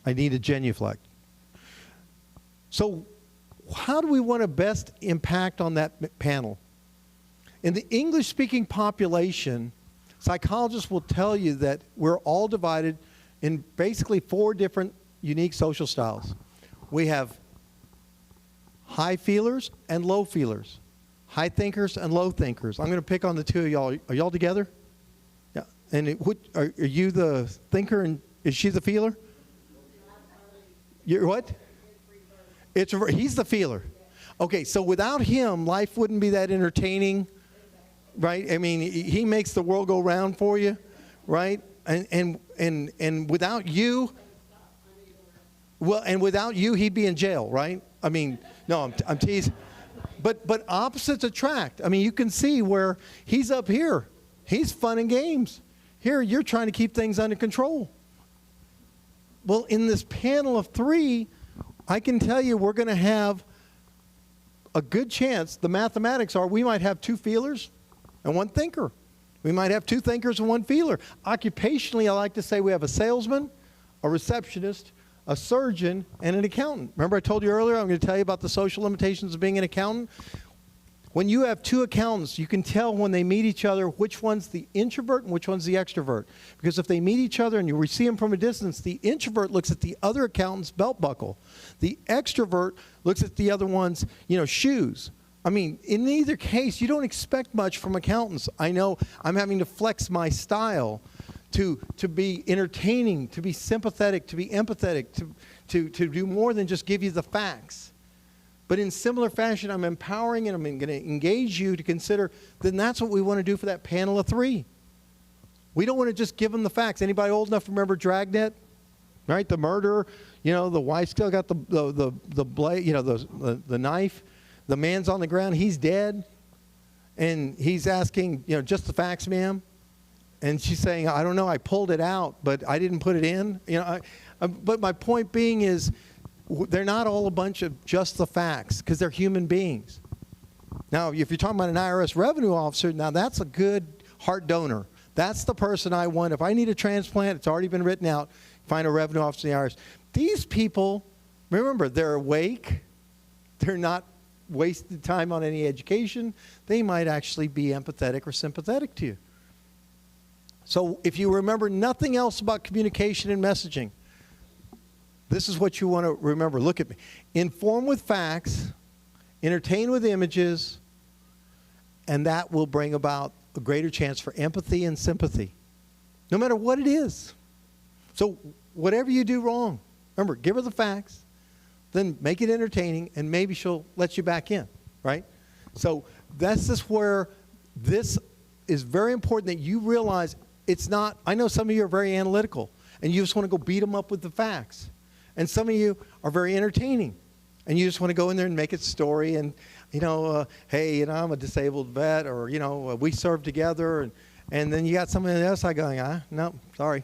I need a genuflect. So how do we want to best impact on that panel? In the English-speaking population, psychologists will tell you that we're all divided in basically 4 different unique social styles. We have high feelers and low feelers, high thinkers and low thinkers. I'm going to pick on the 2 of y'all. Are y'all together? Yeah. And are you the thinker and is she the feeler? You're what? He's the feeler. Okay, so without him, life wouldn't be that entertaining, right? I mean, he makes the world go round for you, right? and without you, well, and without you, he'd be in jail, right? I mean, no, I'm teasing. But opposites attract. I mean, you can see where he's up here. He's fun and games. Here, you're trying to keep things under control. Well, in this panel of three, I can tell you we're going to have a good chance. The mathematics are we might have two feelers and one thinker. We might have two thinkers and one feeler. Occupationally, I like to say we have a salesman, a receptionist, a surgeon, and an accountant. Remember I told you earlier I'm going to tell you about the social limitations of being an accountant? When you have two accountants, you can tell when they meet each other which one's the introvert and which one's the extrovert. Because if they meet each other and you see them from a distance, the introvert looks at the other accountant's belt buckle. The extrovert looks at the other one's, shoes. I mean, in either case, you don't expect much from accountants. I know I'm having to flex my style to be entertaining, to be sympathetic, to be empathetic, to do more than just give you the facts. But in similar fashion, I'm empowering and I'm going to engage you to consider, then that's what we want to do for that panel of three. We don't want to just give them the facts. Anybody old enough to remember Dragnet? Right? The murder, the wife still got the blade, the knife. The man's on the ground, he's dead. And he's asking, just the facts, ma'am. And she's saying, I don't know, I pulled it out, but I didn't put it in. But my point being is, they're not all a bunch of just the facts, because they're human beings. Now, if you're talking about an IRS revenue officer, now that's a good heart donor. That's the person I want. If I need a transplant, it's already been written out. Find a revenue officer in the IRS. These people, remember, they're awake. They're not wasted time on any education. They might actually be empathetic or sympathetic to you. So if you remember nothing else about communication and messaging, this is what you want to remember. Look at me. Inform with facts, entertain with images, and that will bring about a greater chance for empathy and sympathy, no matter what it is. So whatever you do wrong, remember, give her the facts, then make it entertaining, and maybe she'll let you back in, right? So that's just where this is very important that you realize it's not, I know some of you are very analytical, and you just want to go beat them up with the facts. And some of you are very entertaining, and you just want to go in there and make it story and, hey, I'm a disabled vet, or, we served together. And then you got somebody else going, no, sorry.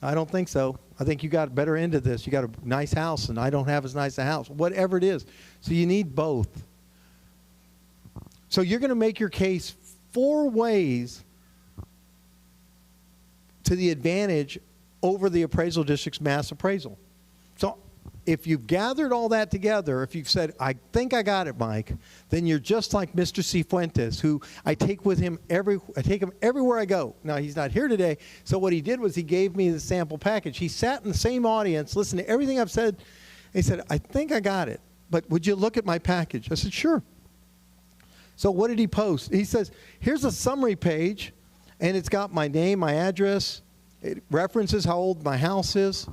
I don't think so. I think you got better into this. You got a nice house, and I don't have as nice a house. Whatever it is. So you need both. So you're going to make your case 4 ways to the advantage over the appraisal district's mass appraisal. So if you've gathered all that together, if you've said, I think I got it, Mike, then you're just like Mr. Cifuentes, who I take him everywhere I go. Now, he's not here today, so what he did was he gave me the sample package. He sat in the same audience, listened to everything I've said, and he said, I think I got it, but would you look at my package? I said, sure. So what did he post? He says, here's a summary page, and it's got my name, my address, it references how old my house is.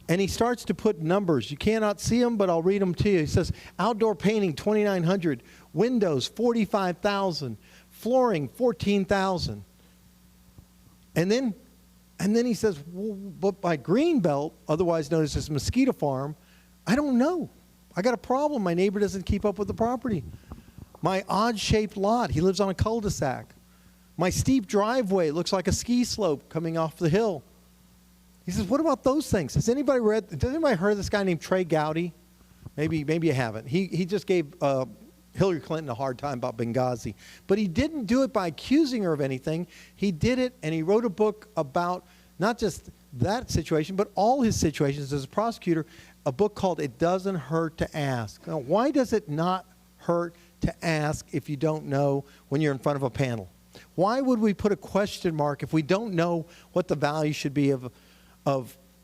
And he starts to put numbers. You cannot see them, but I'll read them to you. He says, outdoor painting, $2,900. Windows, $45,000. Flooring, $14,000. And then he says, well, but my green belt, otherwise known as mosquito farm, I don't know. I got a problem. My neighbor doesn't keep up with the property. My odd-shaped lot, he lives on a cul-de-sac. My steep driveway looks like a ski slope coming off the hill. He says, what about those things? Has anybody heard of this guy named Trey Gowdy? Maybe you haven't. He just gave Hillary Clinton a hard time about Benghazi. But he didn't do it by accusing her of anything. He did it, and he wrote a book about not just that situation, but all his situations as a prosecutor, a book called It Doesn't Hurt to Ask. Now, why does it not hurt to ask if you don't know when you're in front of a panel? Why would we put a question mark if we don't know what the value should be of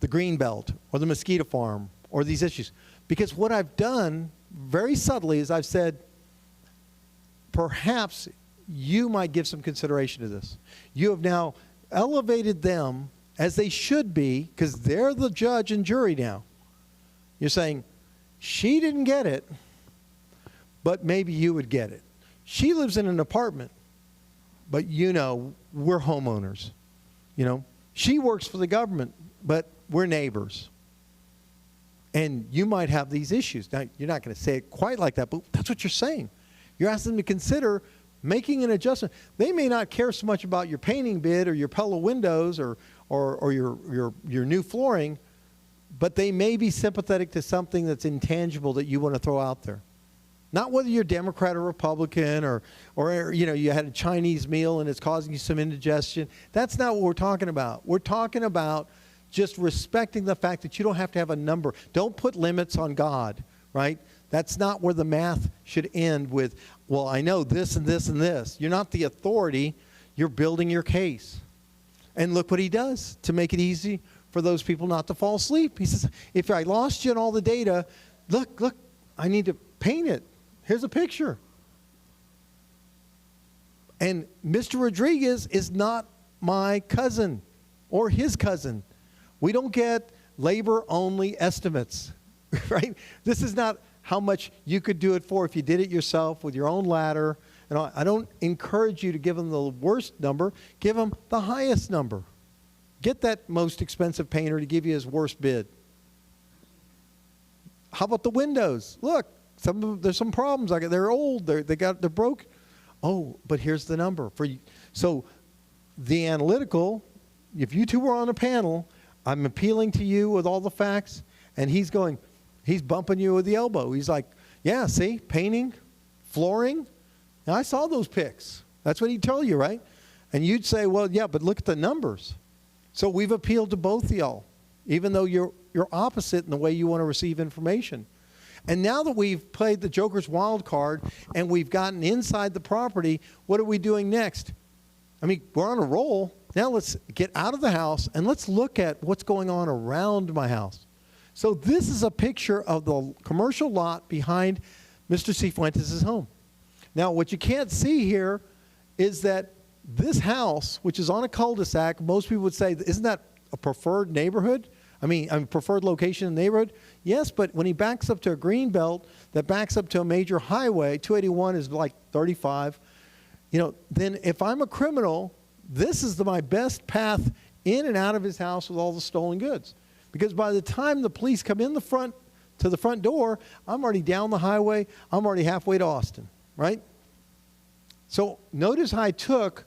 the green belt or the mosquito farm or these issues? Because what I've done very subtly is I've said, perhaps you might give some consideration to this. You have now elevated them as they should be, because they're the judge and jury now. You're saying, she didn't get it, but maybe you would get it. She lives in an apartment, but we're homeowners. She works for the government, but we're neighbors. And you might have these issues. Now, you're not going to say it quite like that, but that's what you're saying. You're asking them to consider making an adjustment. They may not care so much about your painting bid or your Pella windows or your new flooring, but they may be sympathetic to something that's intangible that you want to throw out there. Not whether you're Democrat or Republican or you had a Chinese meal and it's causing you some indigestion. That's not what we're talking about. We're talking about just respecting the fact that you don't have to have a number. Don't put limits on God, right? That's not where the math should end with, well, I know this and this and this. You're not the authority. You're building your case. And look what he does to make it easy for those people not to fall asleep. He says, if I lost you in all the data, look, I need to paint it. Here's a picture. And Mr. Rodriguez is not my cousin or his cousin. We don't get labor-only estimates, right? This is not how much you could do it for if you did it yourself with your own ladder. And I don't encourage you to give them the worst number. Give them the highest number. Get that most expensive painter to give you his worst bid. How about the windows? Look, there's some problems. They're old. They're broke. Oh, but here's the number for you. So the analytical, if you two were on a panel, I'm appealing to you with all the facts, and he's bumping you with the elbow. He's like, yeah, see, painting, flooring. Now, I saw those pics. That's what he'd tell you, right? And you'd say, well, yeah, but look at the numbers. So we've appealed to both of y'all, even though you're opposite in the way you want to receive information. And now that we've played the Joker's wild card and we've gotten inside the property, what are we doing next? I mean, we're on a roll. Now let's get out of the house and let's look at what's going on around my house. So this is a picture of the commercial lot behind Mr. Cifuentes' home. Now, what you can't see here is that this house, which is on a cul-de-sac, most people would say, isn't that a preferred neighborhood? I mean, preferred location in the neighborhood? Yes, but when he backs up to a green belt that backs up to a major highway, 281 is like 35, then if I'm a criminal, this is my best path in and out of his house with all the stolen goods. Because by the time the police come in to the front door, I'm already down the highway. I'm already halfway to Austin, right? So notice how I took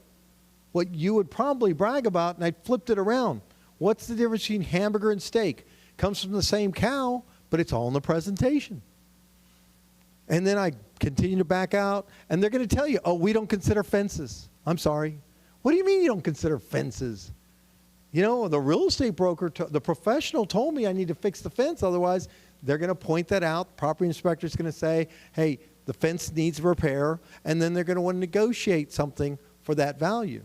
what you would probably brag about and I flipped it around. What's the difference between hamburger and steak? Comes from the same cow, but it's all in the presentation. And then I continue to back out, and they're going to tell you, oh, we don't consider fences. I'm sorry. What do you mean you don't consider fences? The real estate broker, the professional told me I need to fix the fence. Otherwise, they're going to point that out. Property inspector is going to say, hey, the fence needs repair. And then they're going to want to negotiate something for that value.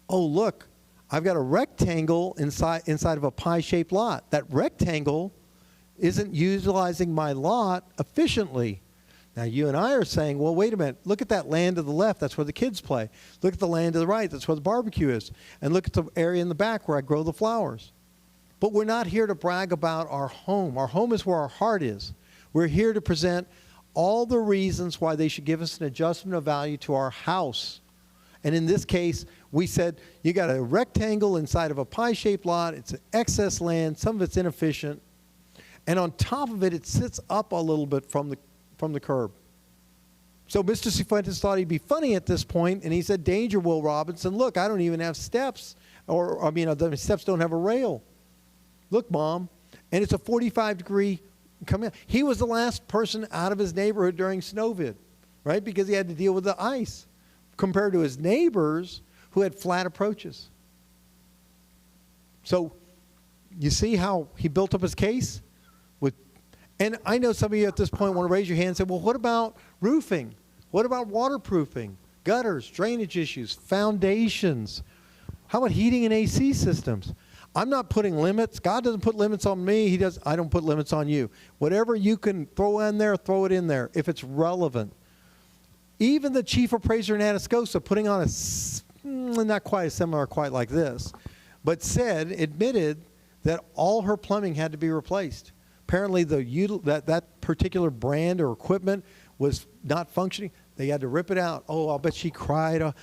Oh, look, I've got a rectangle inside of a pie-shaped lot. That rectangle isn't utilizing my lot efficiently. Now, you and I are saying, well, wait a minute. Look at that land to the left. That's where the kids play. Look at the land to the right. That's where the barbecue is. And look at the area in the back where I grow the flowers. But we're not here to brag about our home. Our home is where our heart is. We're here to present all the reasons why they should give us an adjustment of value to our house. And in this case, we said, you got a rectangle inside of a pie-shaped lot. It's excess land. Some of it's inefficient. And on top of it, it sits up a little bit from the curb. So Mr. Cifuentes thought he'd be funny at this point, and he said, danger, Will Robinson. Look, I don't even have steps. The steps don't have a rail. Look, Mom. And it's a 45-degree come in. He was the last person out of his neighborhood during snowvid, right? Because he had to deal with the ice compared to his neighbors who had flat approaches. So you see how he built up his case? And I know some of you at this point want to raise your hand and say, well, what about roofing? What about waterproofing, gutters, drainage issues, foundations? How about heating and AC systems? I'm not putting limits. God doesn't put limits on me. I don't put limits on you. Whatever you can throw in there, throw it in there if it's relevant. Even the chief appraiser in Atascosa putting on not quite a seminar quite like this, but admitted that all her plumbing had to be replaced. Apparently, that particular brand or equipment was not functioning. They had to rip it out. Oh, I'll bet she cried a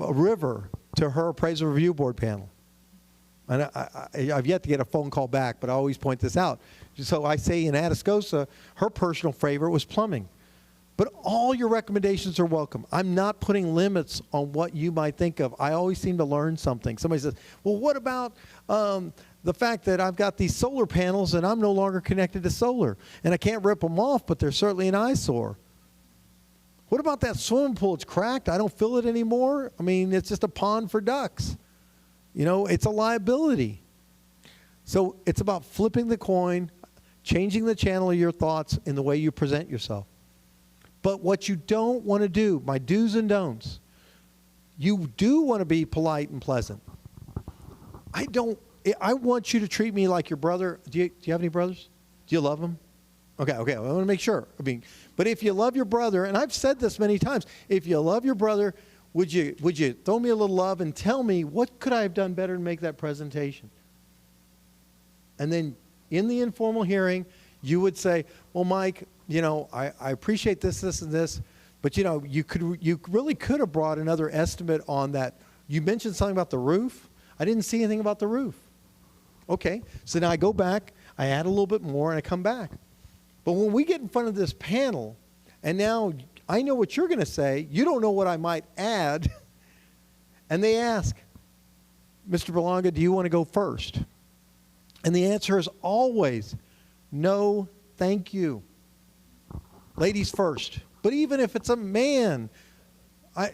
river. to her appraisal review board panel. And I've yet to get a phone call back, but I always point this out. So I say in Atascosa, her personal favorite was plumbing. But all your recommendations are welcome. I'm not putting limits on what you might think of. I always seem to learn something. Somebody says, well, what about the fact that I've got these solar panels and I'm no longer connected to solar? And I can't rip them off, but they're certainly an eyesore. What about that swimming pool? It's cracked. I don't fill it anymore. I mean, it's just a pond for ducks. You know, it's a liability. So it's about flipping the coin, changing the channel of your thoughts in the way you present yourself. But what you don't want to do, my do's and don'ts, you do want to be polite and pleasant. I want you to treat me like your brother. Do you have any brothers? Do you love them? Okay, I want to make sure. I mean, but if you love your brother, and I've said this many times, if you love your brother, would you throw me a little love and tell me what could I have done better to make that presentation? And then in the informal hearing, you would say, well, Mike, you know, I appreciate this, and this, but you know, you really could have brought another estimate on that. You mentioned something about the roof. I didn't see anything about the roof. Okay, so now I go back, I add a little bit more, and I come back. But when we get in front of this panel, and now I know what you're going to say, you don't know what I might add, and they ask, Mr. Berlanga, do you want to go first? And the answer is always, no, thank you. Ladies first. But even if it's a man,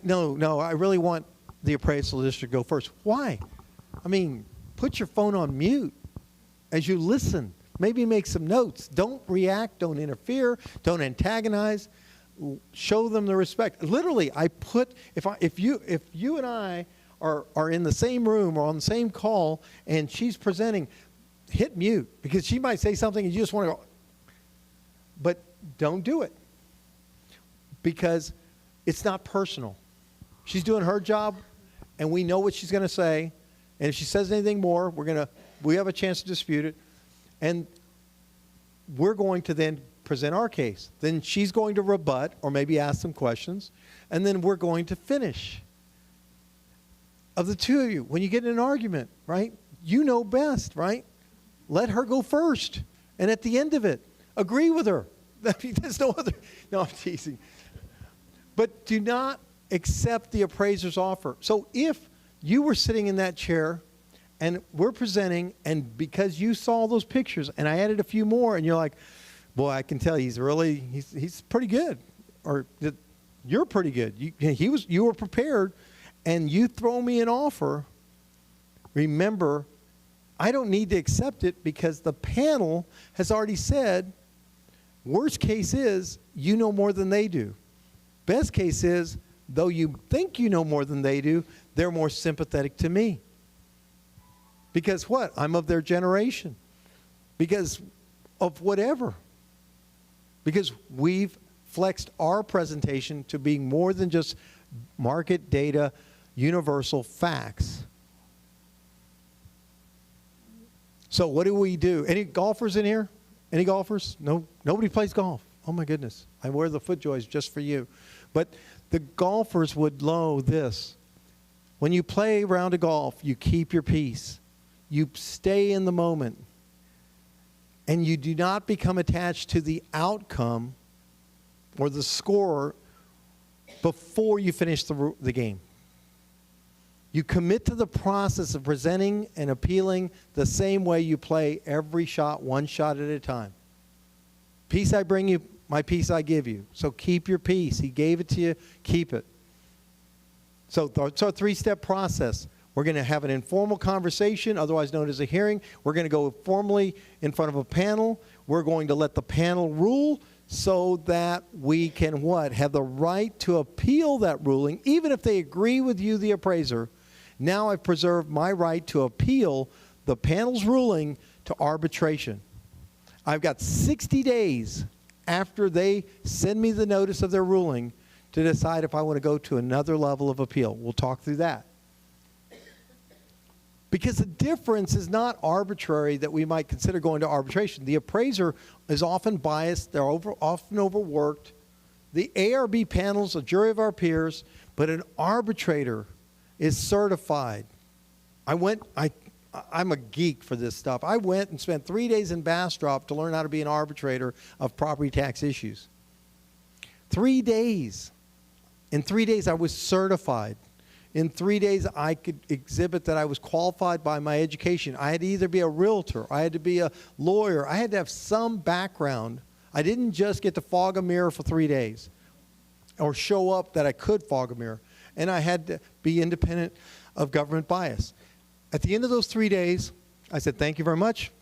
no, I really want the appraisal district to go first. Why? I mean, put your phone on mute as you listen. Maybe make some notes. Don't react. Don't interfere. Don't antagonize. Show them the respect. Literally, if you and I are in the same room or on the same call and she's presenting, hit mute because she might say something and you just want to go. But don't do it because it's not personal. She's doing her job and we know what she's going to say. And if she says anything more, we have a chance to dispute it. And we're going to then present our case. Then she's going to rebut or maybe ask some questions. And then we're going to finish. Of the two of you, when you get in an argument, right, you know best, right? Let her go first. And at the end of it, agree with her. There's no other. No, I'm teasing. But do not accept the appraiser's offer. So if you were sitting in that chair and we're presenting, and because you saw those pictures and I added a few more and you're like, boy, I can tell he's pretty good. Or you're pretty good. You were prepared and you throw me an offer. Remember, I don't need to accept it because the panel has already said, worst case is you know more than they do. Best case is, though you think you know more than they do, they're more sympathetic to me. Because what? I'm of their generation. Because of whatever. Because we've flexed our presentation to being more than just market data, universal facts. So what do we do? Any golfers in here? Any golfers? No, nobody plays golf. Oh my goodness. I wear the FootJoys just for you. But the golfers would know this. When you play a round of golf, you keep your peace. You stay in the moment. And you do not become attached to the outcome or the score before you finish the game. You commit to the process of presenting and appealing the same way you play every shot, one shot at a time. Peace I bring you, my peace I give you. So keep your peace. He gave it to you. Keep it. So it's our three-step process. We're going to have an informal conversation, otherwise known as a hearing. We're going to go formally in front of a panel. We're going to let the panel rule so that we can what? Have the right to appeal that ruling, even if they agree with you, the appraiser. Now I've preserved my right to appeal the panel's ruling to arbitration. I've got 60 days after they send me the notice of their ruling to decide if I want to go to another level of appeal. We'll talk through that. Because the difference is not arbitrary that we might consider going to arbitration. The appraiser is often biased. They're often overworked. The ARB panel's a jury of our peers, but an arbitrator is certified. I'm a geek for this stuff. I went and spent 3 days in Bastrop to learn how to be an arbitrator of property tax issues. 3 days. In 3 days, I was certified. In 3 days, I could exhibit that I was qualified by my education. I had to either be a realtor, I had to be a lawyer, I had to have some background. I didn't just get to fog a mirror for 3 days or show up that I could fog a mirror. And I had to be independent of government bias. At the end of those 3 days, I said, thank you very much.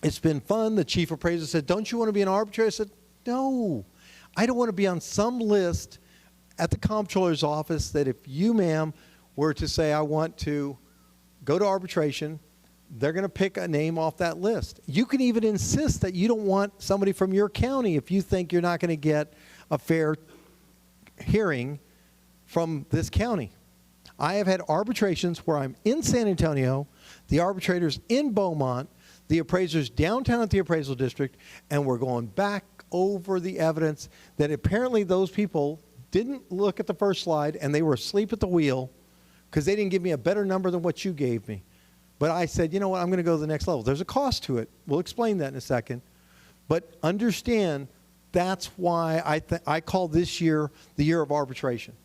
It's been fun. The chief appraiser said, don't you want to be an arbitrator? I said, no. I don't want to be on some list at the comptroller's office that if you, ma'am, were to say I want to go to arbitration, they're going to pick a name off that list. You can even insist that you don't want somebody from your county if you think you're not going to get a fair hearing from this county. I have had arbitrations where I'm in San Antonio, the arbitrator's in Beaumont, the appraiser's downtown at the appraisal district, and we're going back over the evidence that apparently those people didn't look at the first slide and they were asleep at the wheel because they didn't give me a better number than what you gave me. But I said, you know what, I'm going to go to the next level. There's a cost to it. We'll explain that in a second. But understand that's why I call this year the year of arbitration.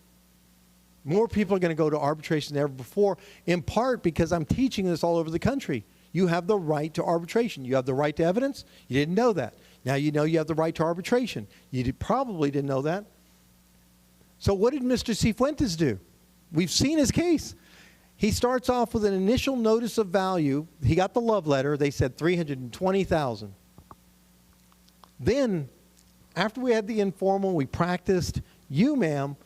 More people are going to go to arbitration than ever before, in part because I'm teaching this all over the country. You have the right to arbitration. You have the right to evidence. You didn't know that. Now you know you have the right to arbitration. You probably didn't know that. So what did Mr. Cifuentes do? We've seen his case. He starts off with an initial notice of value. He got the love letter. They said $320,000. Then, after we had the informal, we practiced, you, ma'am,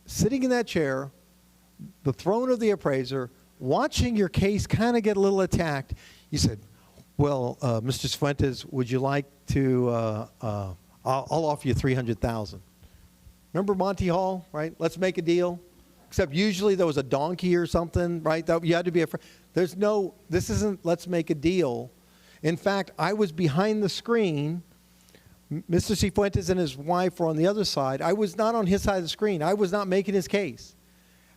sitting in that chair, the throne of the appraiser, watching your case kind of get a little attacked, you said, well, Mr. Cifuentes, would you like to, I'll offer you $300,000. Remember Monty Hall, right? Let's make a deal. Except usually there was a donkey or something, right? That you had to be afraid. There's no, this isn't let's make a deal. In fact, I was behind the screen. Mr. Cifuentes and his wife were on the other side. I was not on his side of the screen. I was not making his case.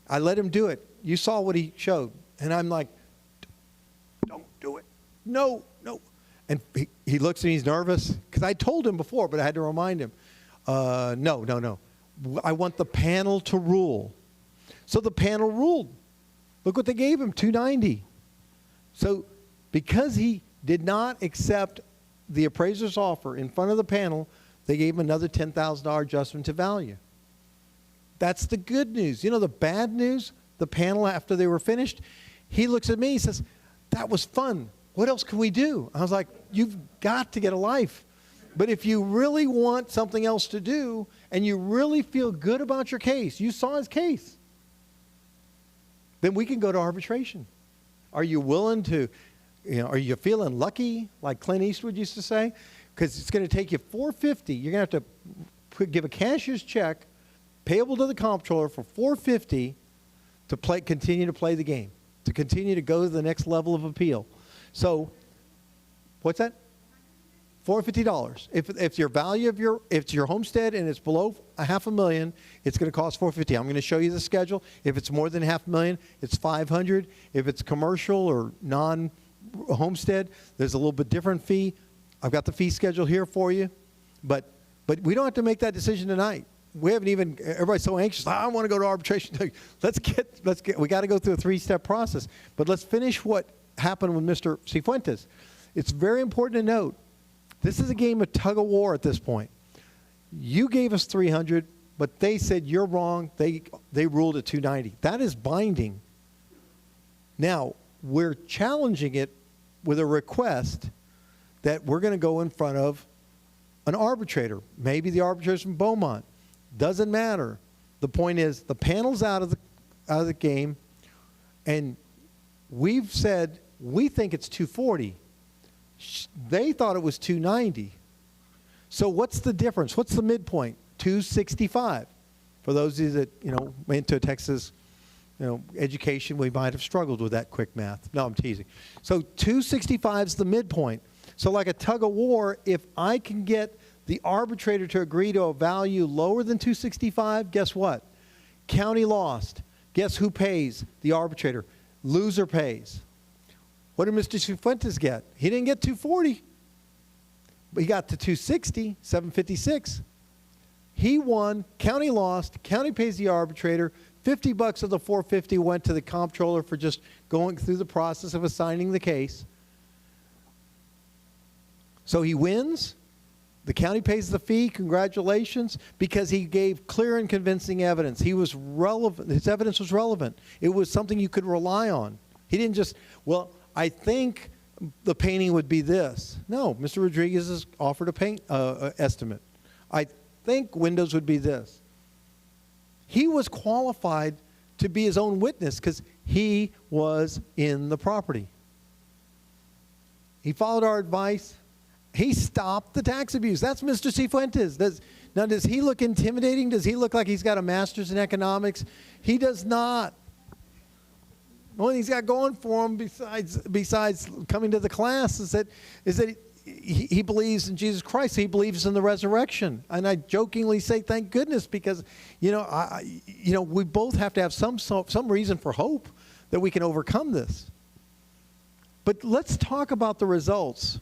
I let him do it. You saw what he showed. And I'm like, don't do it. No, no. And he looks and he's nervous because I told him before, but I had to remind him. No. I want the panel to rule. So the panel ruled. Look what they gave him, $290. So because he did not accept the appraiser's offer in front of the panel, they gave him another $10,000 adjustment to value. That's the good news. You know the bad news? The panel, after they were finished, he looks at me, he says, that was fun. What else can we do? I was like, you've got to get a life. But if you really want something else to do and you really feel good about your case, you saw his case, then we can go to arbitration. Are you willing to, are you feeling lucky, like Clint Eastwood used to say? Because it's going to take you $450. You're going to have to give a cashier's check payable to the comptroller for $450 to continue to play the game, to continue to go to the next level of appeal. So, what's that? $450. If your value of if it's your homestead and it's below $500,000, it's going to cost $450. I'm going to show you the schedule. If it's more than $500,000, it's $500. If it's commercial or non-homestead, there's a little bit different fee. I've got the fee schedule here for you, but we don't have to make that decision tonight. We haven't even. Everybody's so anxious. I want to go to arbitration. We got to go through a 3-step process. But let's finish what happened with Mr. Cifuentes. It's very important to note. This is a game of tug of war at this point. You gave us $300, but they said you're wrong. They ruled at $290. That is binding. Now, we're challenging it with a request that we're going to go in front of an arbitrator. Maybe the arbitrator's from Beaumont. Doesn't matter. The point is the panel's out of the game, and we've said we think it's $240. They thought it was $290. So what's the difference? What's the midpoint? $265. For those of you that, went to Texas, education, we might have struggled with that quick math. No, I'm teasing. So $265 is the midpoint. So like a tug of war, if I can get the arbitrator to agree to a value lower than $265, guess what? County lost. Guess who pays? The arbitrator. Loser pays. What did Mr. Cifuentes get? He didn't get 240. But he got to 260, 756. He won, county lost, county pays the arbitrator, $50 of the 450 went to the comptroller for just going through the process of assigning the case. So he wins, the county pays the fee, congratulations, because he gave clear and convincing evidence. He was relevant, his evidence was relevant. It was something you could rely on. He didn't just, well, I think the painting would be this. No, Mr. Rodriguez has offered a paint estimate. I think windows would be this. He was qualified to be his own witness because he was in the property. He followed our advice. He stopped the tax abuse. That's Mr. Cifuentes. Now, does he look intimidating? Does he look like he's got a master's in economics? He does not. The only thing he's got going for him besides coming to the class is that he believes in Jesus Christ. He believes in the resurrection. And I jokingly say, thank goodness, because, we both have to have some reason for hope that we can overcome this. But let's talk about the results.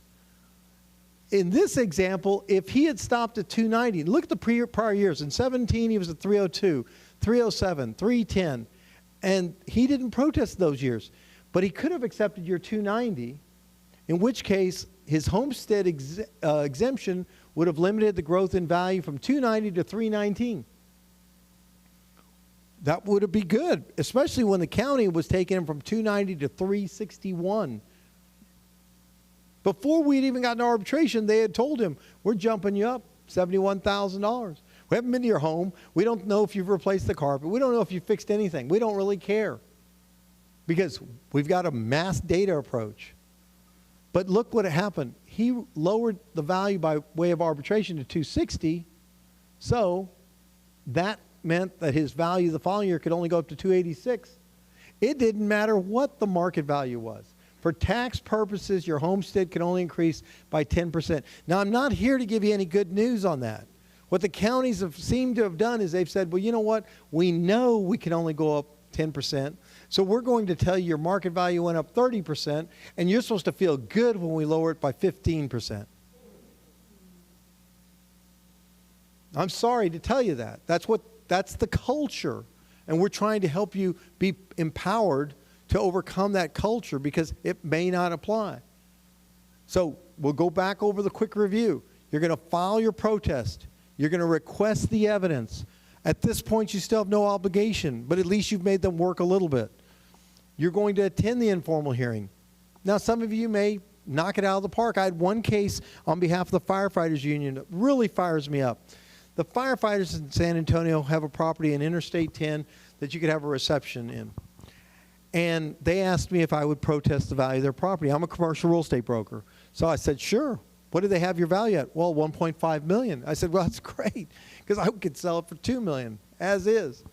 In this example, if he had stopped at 290, look at the prior years. In 17, he was at 302, 307, 310. And he didn't protest those years. But he could have accepted your 290, in which case his homestead exemption would have limited the growth in value from 290 to 319. That would be good, especially when the county was taking him from 290 to 361. Before we'd even gotten to arbitration, they had told him, we're jumping you up $71,000. We haven't been to your home. We don't know if you've replaced the carpet. We don't know if you fixed anything. We don't really care because we've got a mass data approach. But look what happened. He lowered the value by way of arbitration to 260. So that meant that his value the following year could only go up to 286. It didn't matter what the market value was. For tax purposes, your homestead could only increase by 10%. Now, I'm not here to give you any good news on that. What the counties have seemed to have done is they've said, well, you know what? We know we can only go up 10%. So we're going to tell you your market value went up 30%, and you're supposed to feel good when we lower it by 15%. I'm sorry to tell you that. That's the culture. And we're trying to help you be empowered to overcome that culture because it may not apply. So we'll go back over the quick review. You're going to file your protest. You're going to request the evidence. At this point, you still have no obligation, but at least you've made them work a little bit. You're going to attend the informal hearing. Now, some of you may knock it out of the park. I had one case on behalf of the firefighters union that really fires me up. The firefighters in San Antonio have a property in Interstate 10 that you could have a reception in. And they asked me if I would protest the value of their property. I'm a commercial real estate broker. So I said, sure. What do they have your value at? Well, $1.5 million. I said, well, that's great, because I could sell it for $2 million, as is.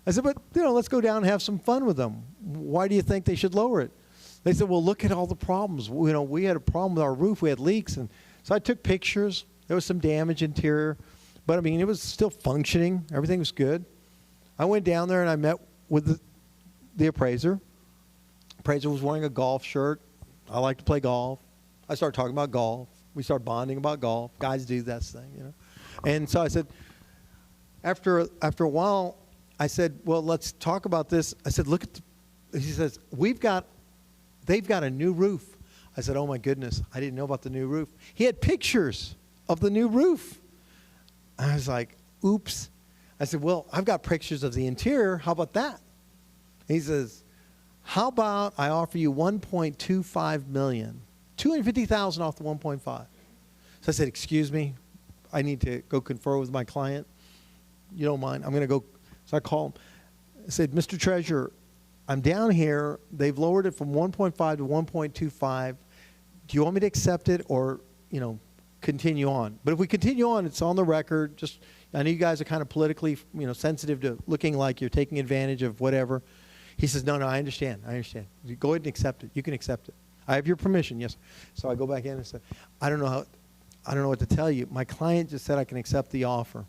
I said, but, let's go down and have some fun with them. Why do you think they should lower it? They said, well, look at all the problems. We had a problem with our roof. We had leaks. And so I took pictures. There was some damage interior. But, it was still functioning. Everything was good. I went down there and I met with the appraiser. Appraiser was wearing a golf shirt. I like to play golf. I started talking about golf. We started bonding about golf. Guys do that thing, And so I said, after a while, I said, well, let's talk about this. I said, look at he says, they've got a new roof. I said, oh my goodness, I didn't know about the new roof. He had pictures of the new roof. I was like, oops. I said, well, I've got pictures of the interior. How about that? He says, how about I offer you $1.25 million, $250,000 off the 1.5. So I said, excuse me, I need to go confer with my client. You don't mind? I'm going to go. So I called him. I said, Mr. Treasurer, I'm down here. They've lowered it from 1.5 to 1.25. Do you want me to accept it or, continue on? But if we continue on, it's on the record. Just, I know you guys are kind of politically, sensitive to looking like you're taking advantage of whatever. He says, no, I understand. You go ahead and accept it. You can accept it. I have your permission, yes. So I go back in and say, I don't know what to tell you. My client just said I can accept the offer.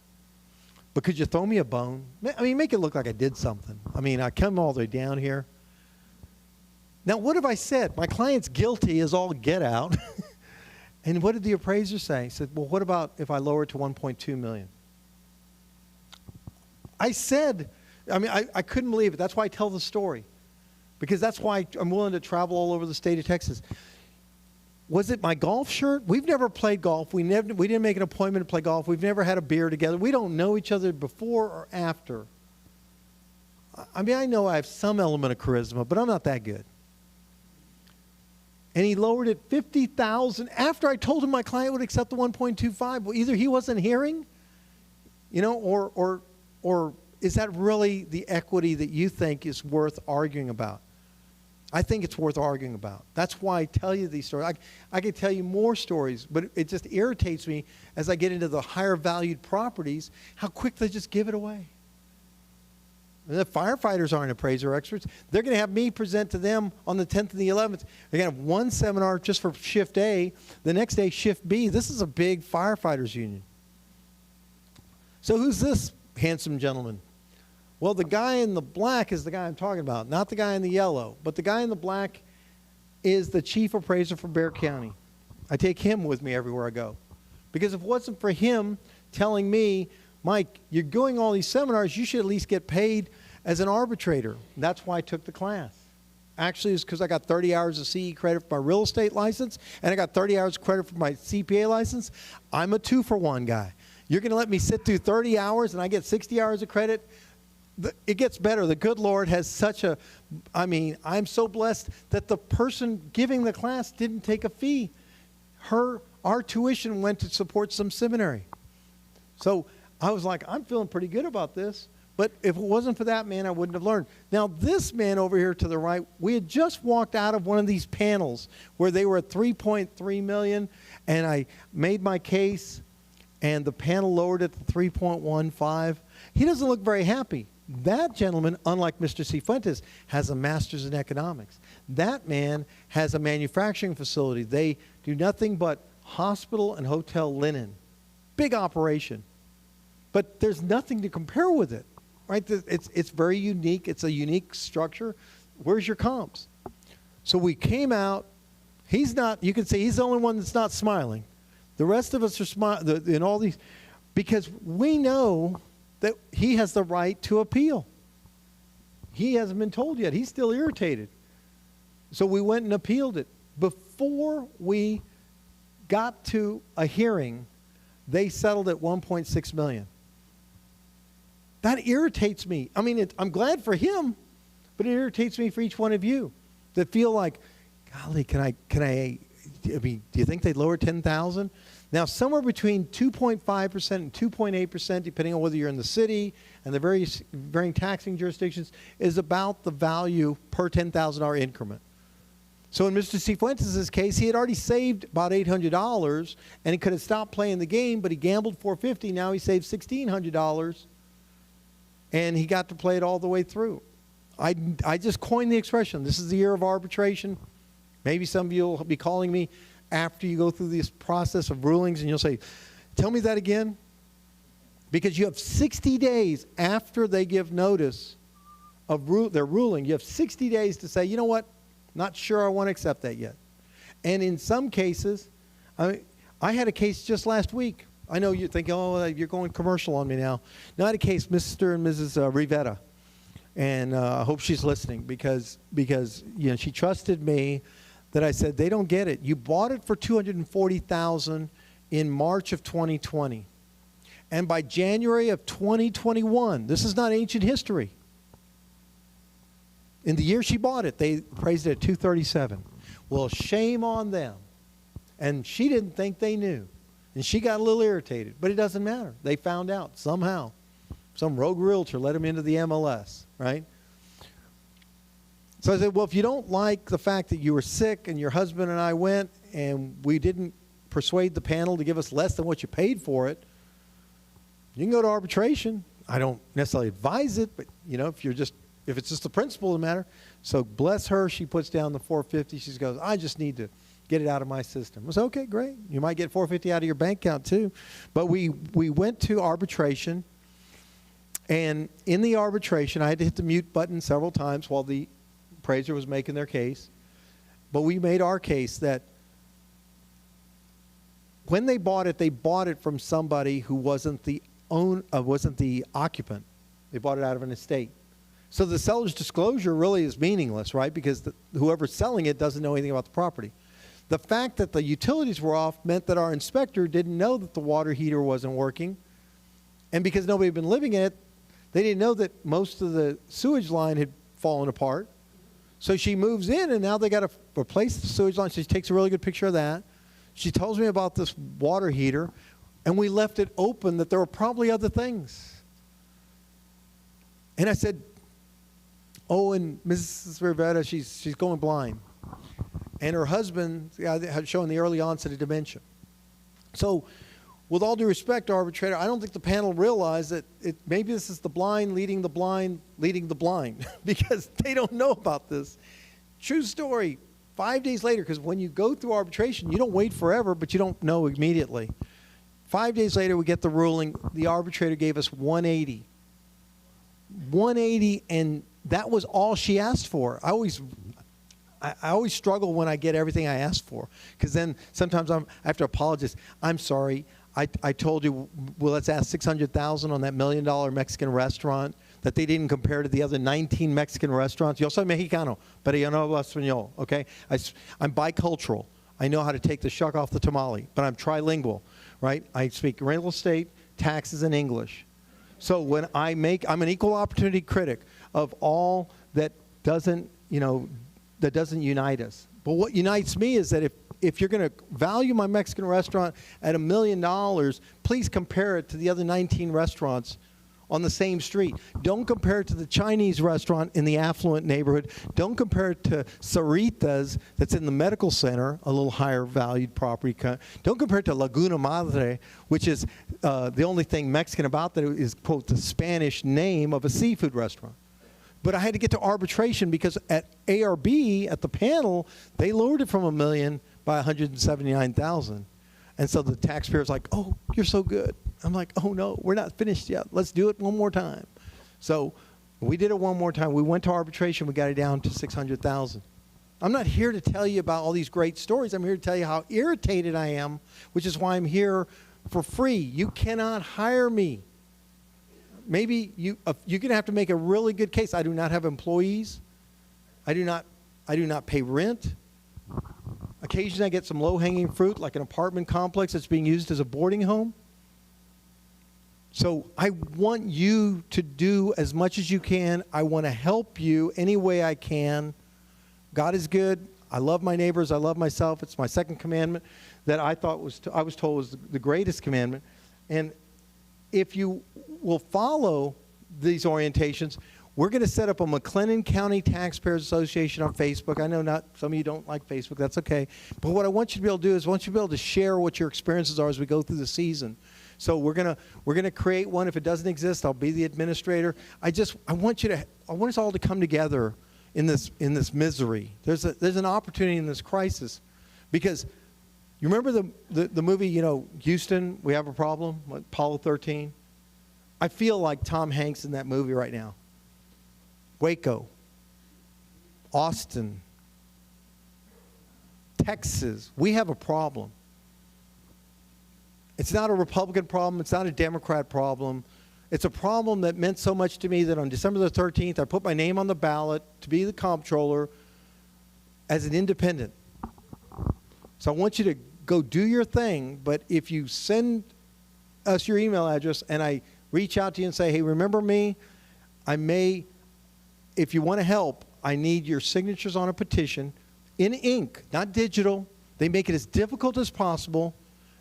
But could you throw me a bone? I mean, make it look like I did something. I mean, I come all the way down here. Now, what have I said? My client's guilty as all get out. And what did the appraiser say? He said, well, what about if I lower it to 1.2 million? I said, I mean, I couldn't believe it. That's why I tell the story. Because that's why I'm willing to travel all over the state of Texas. Was it my golf shirt? We've never played golf. We didn't make an appointment to play golf. We've never had a beer together. We don't know each other before or after. I mean, I know I have some element of charisma, but I'm not that good. And he lowered it $50,000 after I told him my client would accept the 1.25. Well, either he wasn't hearing, or is that really the equity that you think is worth arguing about? I think it's worth arguing about. That's why I tell you these stories. I could tell you more stories, but it just irritates me as I get into the higher valued properties, how quick they just give it away. And the firefighters aren't appraiser experts. They're going to have me present to them on the 10th and the 11th. They're going to have one seminar just for shift A. The next day, shift B. This is a big firefighters union. So who's this handsome gentleman? Well, the guy in the black is the guy I'm talking about, not the guy in the yellow. But the guy in the black is the chief appraiser for Bexar County. I take him with me everywhere I go. Because if it wasn't for him telling me, Mike, you're going all these seminars, you should at least get paid as an arbitrator. And that's why I took the class. Actually, it's because I got 30 hours of CE credit for my real estate license, and I got 30 hours of credit for my CPA license. I'm a 2-for-1 guy. You're going to let me sit through 30 hours and I get 60 hours of credit? It gets better. The good Lord has such a, I mean, I'm so blessed that the person giving the class didn't take a fee. Our tuition went to support some seminary. So I was like, I'm feeling pretty good about this. But if it wasn't for that man, I wouldn't have learned. Now, this man over here to the right, we had just walked out of one of these panels where they were at 3.3 million, and I made my case, and the panel lowered it to 3.15. He doesn't look very happy. That gentleman, unlike Mr. Cifuentes, has a master's in economics. That man has a manufacturing facility. They do nothing but hospital and hotel linen. Big operation. But there's nothing to compare with it, right? It's very unique. It's a unique structure. Where's your comps? So we came out. He's not, you can say he's the only one that's not smiling. The rest of us are smiling in all these, because we know that he has the right to appeal. He hasn't been told yet. He's still irritated. So we went and appealed it. Before we got to a hearing, they settled at 1.6 million. That irritates me. I mean, I'm glad for him, but it irritates me for each one of you that feel like, golly, I mean, do you think they'd lower 10,000? Now, somewhere between 2.5% and 2.8%, depending on whether you're in the city and the various varying taxing jurisdictions, is about the value per $10,000 increment. So in Mr. Cifuentes' case, he had already saved about $800, and he could have stopped playing the game, but he gambled $450. Now he saved $1,600, and he got to play it all the way through. I just coined the expression, this is the year of arbitration. Maybe some of you will be calling me after you go through this process of rulings, and you'll say, tell me that again. Because you have 60 days after they give notice of their ruling. You have 60 days to say, you know what, not sure I want to accept that yet. And in some cases, I had a case just last week. I know you're thinking, oh, you're going commercial on me now. No, I had a case, Mr. and Mrs. Rivera. And I hope she's listening because you know, she trusted me that I said, they don't get it. You bought it for $240,000 in March of 2020. And by January of 2021, this is not ancient history. In the year she bought it, they appraised it at $237,000. Well, shame on them. And she didn't think they knew. And she got a little irritated. But it doesn't matter. They found out somehow. Some rogue realtor let them into the MLS, right? So I said, well, if you don't like the fact that you were sick and your husband and I went and we didn't persuade the panel to give us less than what you paid for it, you can go to arbitration. I don't necessarily advise it, but you know, if it's just the principle of the matter. So bless her, she puts down the $450. She goes, I just need to get it out of my system. I said, okay, great. You might get $450 out of your bank account too. But we went to arbitration, And in the arbitration, I had to hit the mute button several times while the appraiser was making their case. But we made our case that when they bought it from somebody who wasn't the occupant. They bought it out of an estate. So the seller's disclosure really is meaningless, right? Because whoever's selling it doesn't know anything about the property. The fact that the utilities were off meant that our inspector didn't know that the water heater wasn't working. And because nobody had been living in it, they didn't know that most of the sewage line had fallen apart. So she moves in, and now they got to replace the sewage line. So she takes a really good picture of that. She tells me about this water heater, and we left it open that there were probably other things. And I said, oh, and Mrs. Rivera, she's going blind. And her husband had shown the early onset of dementia. So with all due respect, arbitrator, I don't think the panel realized that maybe this is the blind leading the blind leading the blind because they don't know about this. True story, 5 days later, because when you go through arbitration, you don't wait forever, but you don't know immediately. 5 days later, we get the ruling. The arbitrator gave us 180. 180, and that was all she asked for. I always struggle when I get everything I asked for, because then sometimes I have to apologize. I'm sorry. I told you, well, let's ask $600,000 on that $1 million Mexican restaurant that they didn't compare to the other 19 Mexican restaurants. Yo soy mexicano, pero yo no hablo español, okay? I'm bicultural. I know how to take the shuck off the tamale, but I'm trilingual, right? I speak real estate, taxes, and English. So when I'm an equal opportunity critic of all that doesn't unite us. But what unites me is that if you're going to value my Mexican restaurant at $1 million, please compare it to the other 19 restaurants on the same street. Don't compare it to the Chinese restaurant in the affluent neighborhood. Don't compare it to Sarita's that's in the medical center, a little higher valued property. Don't compare it to Laguna Madre, which is the only thing Mexican about that is, quote, the Spanish name of a seafood restaurant. But I had to get to arbitration because at ARB, at the panel, they lowered it from $1 million by $179,000. And so the taxpayer's like, oh, you're so good. I'm like, oh, no, we're not finished yet. Let's do it one more time. So we did it one more time. We went to arbitration. We got it down to $600,000. I'm not here to tell you about all these great stories. I'm here to tell you how irritated I am, which is why I'm here for free. You cannot hire me. Maybe you're going to have to make a really good case. I do not have employees. I do not pay rent. Occasionally I get some low-hanging fruit, like an apartment complex that's being used as a boarding home. So I want you to do as much as you can. I want to help you any way I can. God is good. I love my neighbors. I love myself. It's my second commandment that I was told was the greatest commandment. And if you will follow these orientations, we're going to set up a McLennan County Taxpayers Association on Facebook. I know some of you don't like Facebook. That's okay. But what I want you to be able to do is I want you to be able to share what your experiences are as we go through the season. So we're gonna create one. If it doesn't exist, I'll be the administrator. I want us all to come together in this misery. There's an opportunity in this crisis, because you remember the movie, Houston, We Have a Problem, Apollo 13. I feel like Tom Hanks in that movie right now. Waco, Austin, Texas, we have a problem. It's not a Republican problem. It's not a Democrat problem. It's a problem that meant so much to me that on December the 13th, I put my name on the ballot to be the comptroller as an independent. So I want you to go do your thing, but if you send us your email address and I reach out to you and say, hey, remember me, if you want to help, I need your signatures on a petition in ink, not digital. They make it as difficult as possible.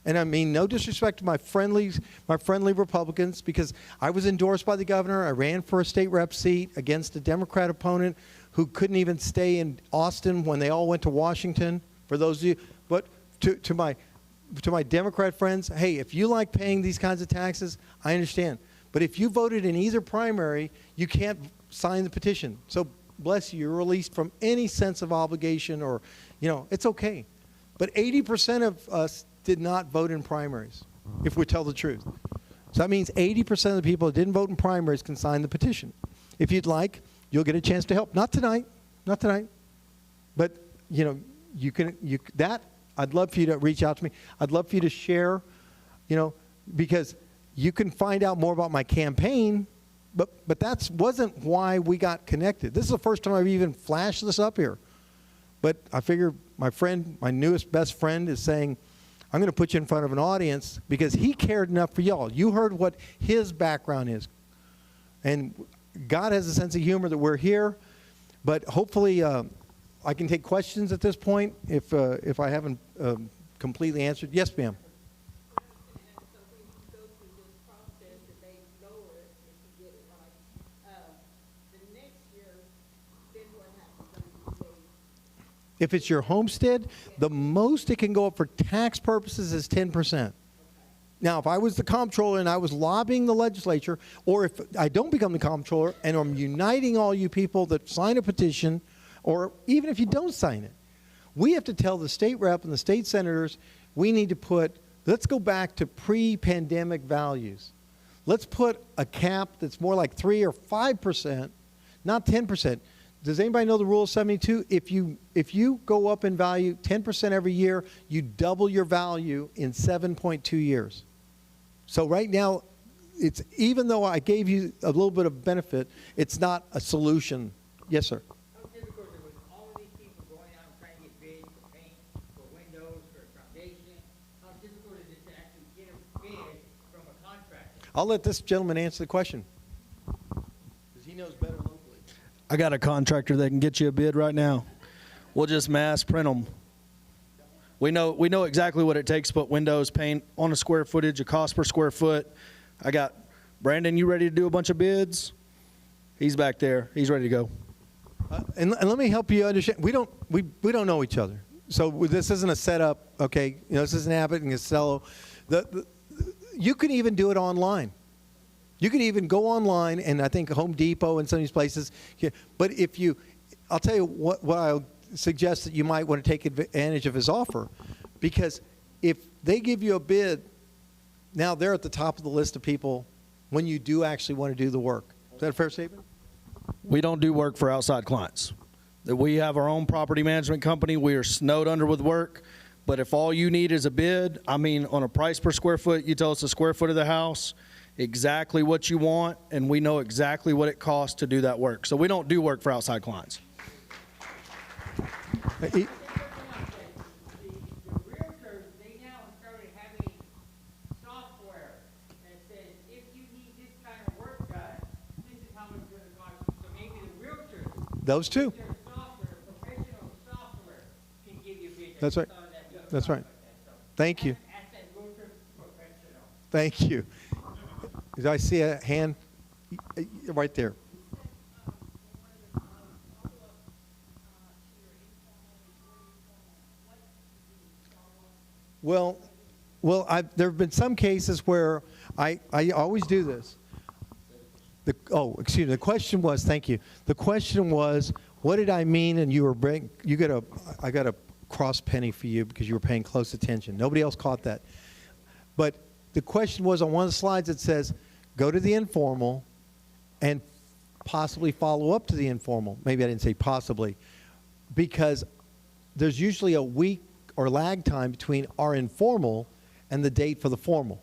And I mean, no disrespect to my friendly Republicans, because I was endorsed by the governor. I ran for a state rep seat against a Democrat opponent who couldn't even stay in Austin when they all went to Washington, for those of you. But to my Democrat friends, hey, if you like paying these kinds of taxes, I understand. But if you voted in either primary, you can't sign the petition. So bless you, you're released from any sense of obligation, or, it's okay. But 80% of us did not vote in primaries, if we tell the truth. So that means 80% of the people that didn't vote in primaries can sign the petition. If you'd like, you'll get a chance to help. Not tonight, not tonight. But, you know, I'd love for you to reach out to me. I'd love for you to share, you know, because you can find out more about my campaign, but that wasn't why we got connected. This is the first time I've even flashed this up here. But I figure my friend, my newest best friend is saying, I'm going to put you in front of an audience because he cared enough for y'all. You heard what his background is. And God has a sense of humor that we're here. But hopefully I can take questions at this point if I haven't completely answered. Yes, ma'am. If it's your homestead, the most it can go up for tax purposes is 10%. Now, if I was the comptroller and I was lobbying the legislature, or if I don't become the comptroller and I'm uniting all you people that sign a petition, or even if you don't sign it, we have to tell the state rep and the state senators, we need to put, let's go back to pre-pandemic values. Let's put a cap that's more like 3 or 5%, not 10%. Does anybody know the rule of 72? If you go up in value 10% every year, you double your value in 7.2 years. So right now, it's even though I gave you a little bit of benefit, it's not a solution. Yes, sir. How difficult it was all of these people going out and trying to get bids for paint, for windows, for foundation. How difficult is it to actually get a bid from a contractor? I'll let this gentleman answer the question because he knows better locally. I got a contractor that can get you a bid right now. We'll just mass print them. We know exactly what it takes to put windows, paint on a square footage, a cost per square foot. I got Brandon, you ready to do a bunch of bids? He's back there. He's ready to go. And let me help you understand. We don't know each other. So this isn't a setup, okay? You know, this isn't Abbott and Costello. You can even do it online. You can even go online, and I think Home Depot and some of these places. But I'll tell you what I'll suggest that you might want to take advantage of his offer, because if they give you a bid, now they're at the top of the list of people when you do actually want to do the work. Is that a fair statement? We don't do work for outside clients. We have our own property management company. We are snowed under with work. But if all you need is a bid, I mean, on a price per square foot, you tell us the square foot of the house, exactly what you want, and we know exactly what it costs to do that work. So we don't do work for outside clients. The realtors, they now started having software that says, if you need this kind of work done, this is how much it's going to cost you. So maybe the realtors, Those two. their software, professional software, can give you a bid. That's right. That's right. Thank you. Ask that realtor professional. Thank you. Did I see a hand right there? Well, there have been some cases where I always do this. Excuse me. The question was, thank you. The question was, what did I mean? And I got a cross penny for you because you were paying close attention. Nobody else caught that. But the question was on one of the slides, it says, go to the informal and possibly follow up to the informal. Maybe I didn't say possibly, because there's usually a week or lag time between our informal and the date for the formal.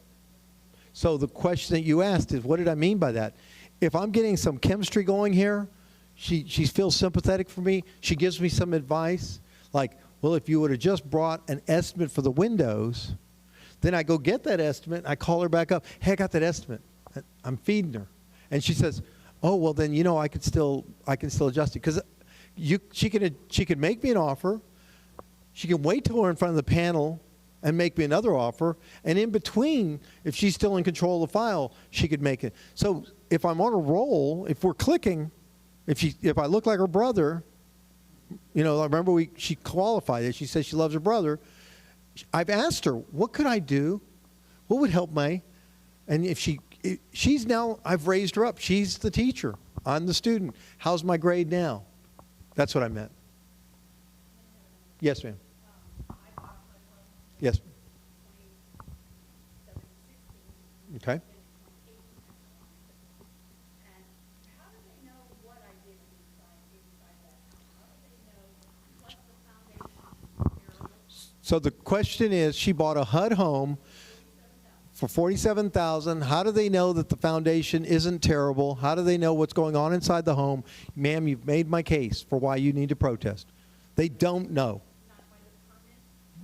So the question that you asked is, what did I mean by that? If I'm getting some chemistry going here, she feels sympathetic for me. She gives me some advice, like, well, if you would have just brought an estimate for the windows, then I go get that estimate, I call her back up, hey, I got that estimate. I'm feeding her. And she says, oh, well, then, you know, I can still adjust it. Because she can make me an offer. She can wait till we're in front of the panel and make me another offer. And in between, if she's still in control of the file, she could make it. So if I'm on a roll, if we're clicking, if I look like her brother, you know, I remember she qualified it. She says she loves her brother. I've asked her, what could I do? What would help me? And if she's now, I've raised her up. She's the teacher. I'm the student. How's my grade now? That's what I meant. Yes, ma'am. Yes. Okay. So the question is, she bought a HUD home for $47,000. How do they know that the foundation isn't terrible? How do they know what's going on inside the home? Ma'am, you've made my case for why you need to protest. They don't know.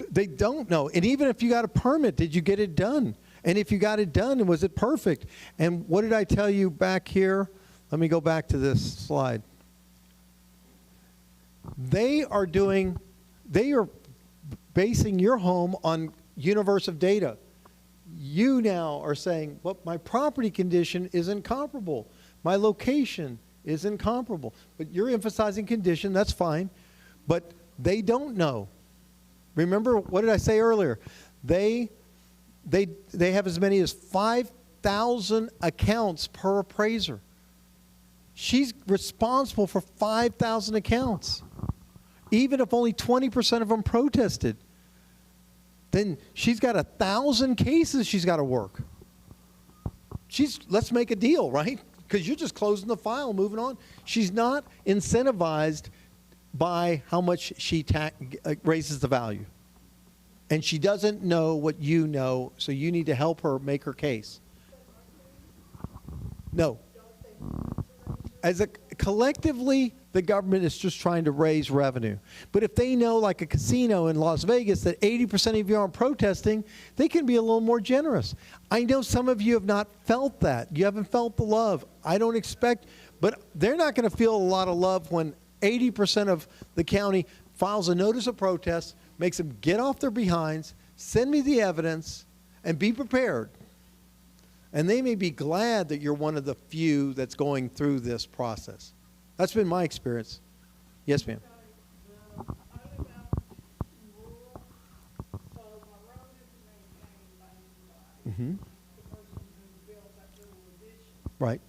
They don't know. And even if you got a permit, did you get it done? And if you got it done, was it perfect? And what did I tell you back here? Let me go back to this slide. They are basing your home on universe of data. You now are saying, well, my property condition isn't comparable. My location isn't comparable. But you're emphasizing condition, that's fine. But they don't know. Remember, what did I say earlier? They have as many as 5,000 accounts per appraiser. She's responsible for 5,000 accounts. Even if only 20% of them protested, then she's got 1,000 cases she's got to work. Let's make a deal, right? Because you're just closing the file, moving on. She's not incentivized by how much she raises the value. And she doesn't know what you know, so you need to help her make her case. No. Collectively, the government is just trying to raise revenue. But if they know, like a casino in Las Vegas, that 80% of you aren't protesting, they can be a little more generous. I know some of you have not felt that. You haven't felt the love. I don't expect, but they're not going to feel a lot of love when 80% of the county files a notice of protest, makes them get off their behinds, send me the evidence, and be prepared. And they may be glad that you're one of the few that's going through this process. That's been my experience. Yes, ma'am. Mm-hmm. Right.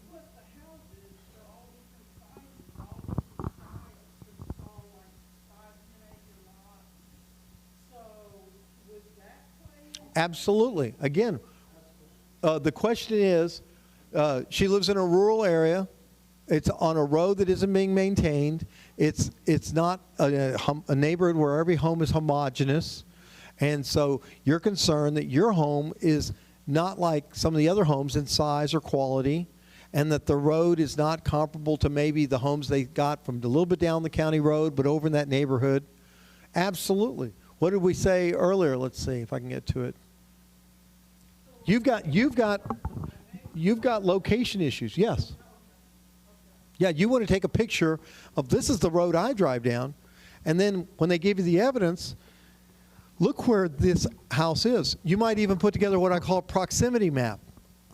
Absolutely. Again, the question is, she lives in a rural area. It's on a road that isn't being maintained. It's not a neighborhood where every home is homogeneous. And so you're concerned that your home is not like some of the other homes in size or quality, and that the road is not comparable to maybe the homes they got from a little bit down the county road, but over in that neighborhood. Absolutely. What did we say earlier? Let's see if I can get to it. You've got location issues. Yes. Yeah, you want to take a picture of this is the road I drive down, and then when they give you the evidence, look where this house is. You might even put together what I call a proximity map.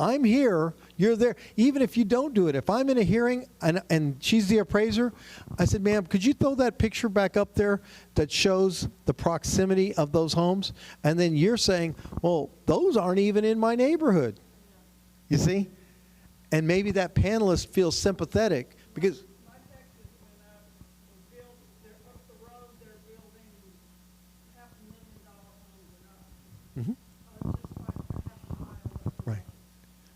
I'm here, you're there. Even if you don't do it, if I'm in a hearing and she's the appraiser, I said, ma'am, could you throw that picture back up there that shows the proximity of those homes? And then you're saying, well, those aren't even in my neighborhood. You see? And maybe that panelist feels sympathetic because My taxes went up, they're up the road, they're building $500,000 homes and up. Just like a half a mile up the right. road.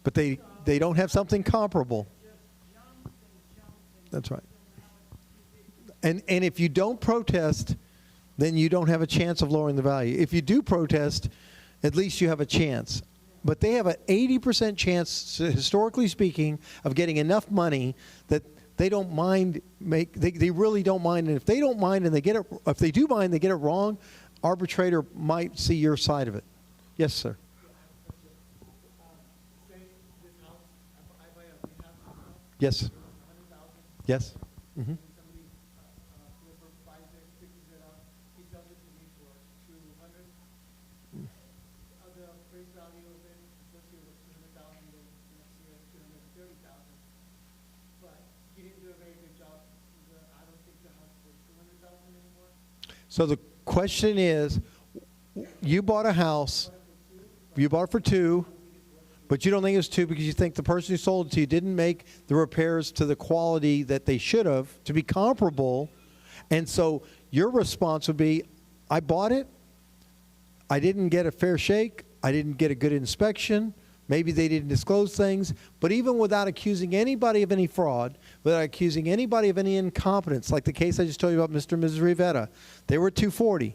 But they don't have something comparable. Just jumped and jumped and That's right. so now it's too big. And if you don't protest, then you don't have a chance of lowering the value. If you do protest, at least you have a chance. But they have an 80% chance, historically speaking, of getting enough money that they don't mind they really don't mind. And if they don't mind and they get it, if they do mind, they get it wrong, arbitrator might see your side of it. Yes, sir. Yes. Yes. Mm-hmm. So the question is, you bought a house, you bought it for $2, but you don't think it's $2 because you think the person who sold it to you didn't make the repairs to the quality that they should have to be comparable. And so your response would be, I bought it, I didn't get a fair shake, I didn't get a good inspection, maybe they didn't disclose things, but even without accusing anybody of any fraud, without accusing anybody of any incompetence, like the case I just told you about Mr. and Mrs. Rivera, they were $240.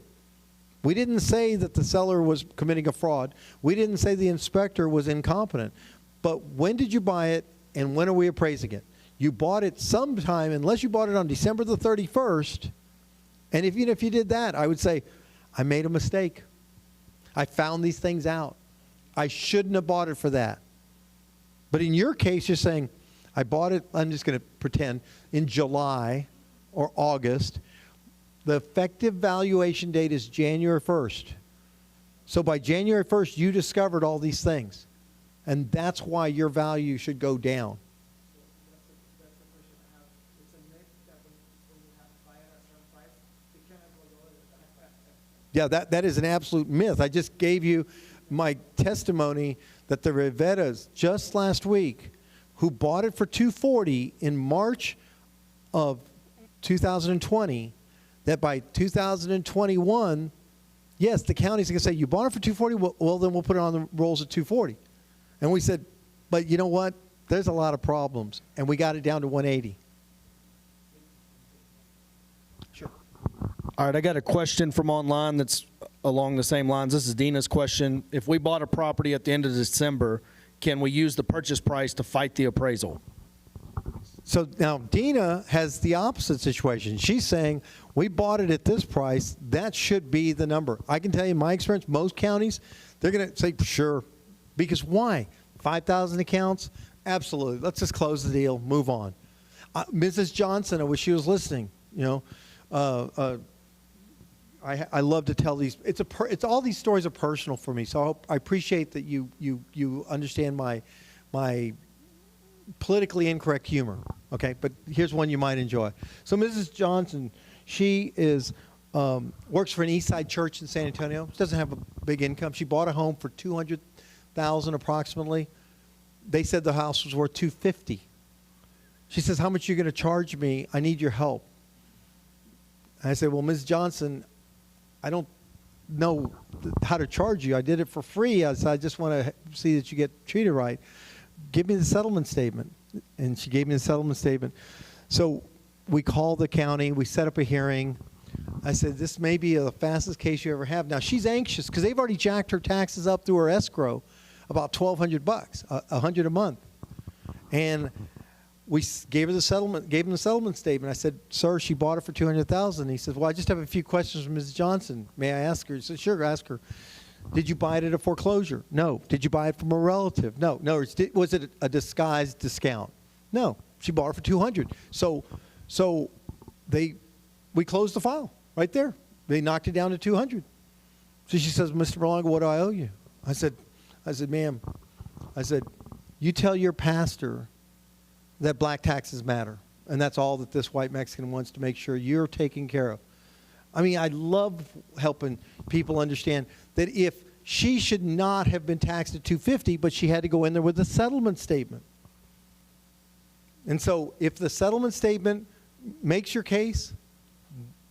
We didn't say that the seller was committing a fraud. We didn't say the inspector was incompetent. But when did you buy it, and when are we appraising it? You bought it sometime, unless you bought it on December the 31st, and even if you did that, I would say, I made a mistake. I found these things out. I shouldn't have bought it for that. But in your case, you're saying, I bought it, I'm just going to pretend, in July or August. The effective valuation date is January 1st. So by January 1st, you discovered all these things. And that's why your value should go down. That's the question I have. It's a myth that when you have to buy it at a certain price, you cannot go lower than that. Yeah, that is an absolute myth. I just gave you my testimony that the Rivettas just last week, who bought it for $240 in March of 2020, that by 2021, yes, the county's going to say, you bought it for $240, well, then we'll put it on the rolls at $240. And we said, but you know what? There's a lot of problems, and we got it down to $180. Sure. All right, I got a question from online that's along the same lines. This is Dina's question. If we bought a property at the end of December, can we use the purchase price to fight the appraisal? So now Dina has the opposite situation. She's saying, we bought it at this price. That should be the number. I can tell you, in my experience, most counties, they're going to say, sure. Because why? 5,000 accounts? Absolutely. Let's just close the deal, move on. Mrs. Johnson, I wish she was listening. You know, I love to tell these. It's all these stories are personal for me. So I appreciate that you understand my politically incorrect humor. Okay, but here's one you might enjoy. So Mrs. Johnson, she is works for an East Side church in San Antonio. She doesn't have a big income. She bought a home for $200,000 approximately. They said the house was worth $250,000. She says, "How much are you going to charge me? I need your help." I said, "Well, Ms. Johnson, I don't know how to charge you. I did it for free. I just want to see that you get treated right. Give me the settlement statement." And she gave me the settlement statement. So we called the county. We set up a hearing. I said, this may be the fastest case you ever have. Now, she's anxious because they've already jacked her taxes up through her escrow about $1,200, $100 a month. And we gave him the settlement statement. I said, "Sir, she bought it for $200,000. He said, "Well, I just have a few questions from Ms. Johnson. May I ask her?" He said, "Sure, ask her." "Did you buy it at a foreclosure?" "No." "Did you buy it from a relative?" "No." "No." "Was it a disguised discount?" "No." She bought it for $200,000. So we closed the file right there. They knocked it down to $200,000. So she says, "Mr. Berlanga, what do I owe you?" I said, "Ma'am," I said, "you tell your pastor that black taxes matter, and that's all that this white Mexican wants to make sure you're taken care of." I mean, I love helping people understand that if she should not have been taxed at $250,000, but she had to go in there with a settlement statement. And so if the settlement statement makes your case,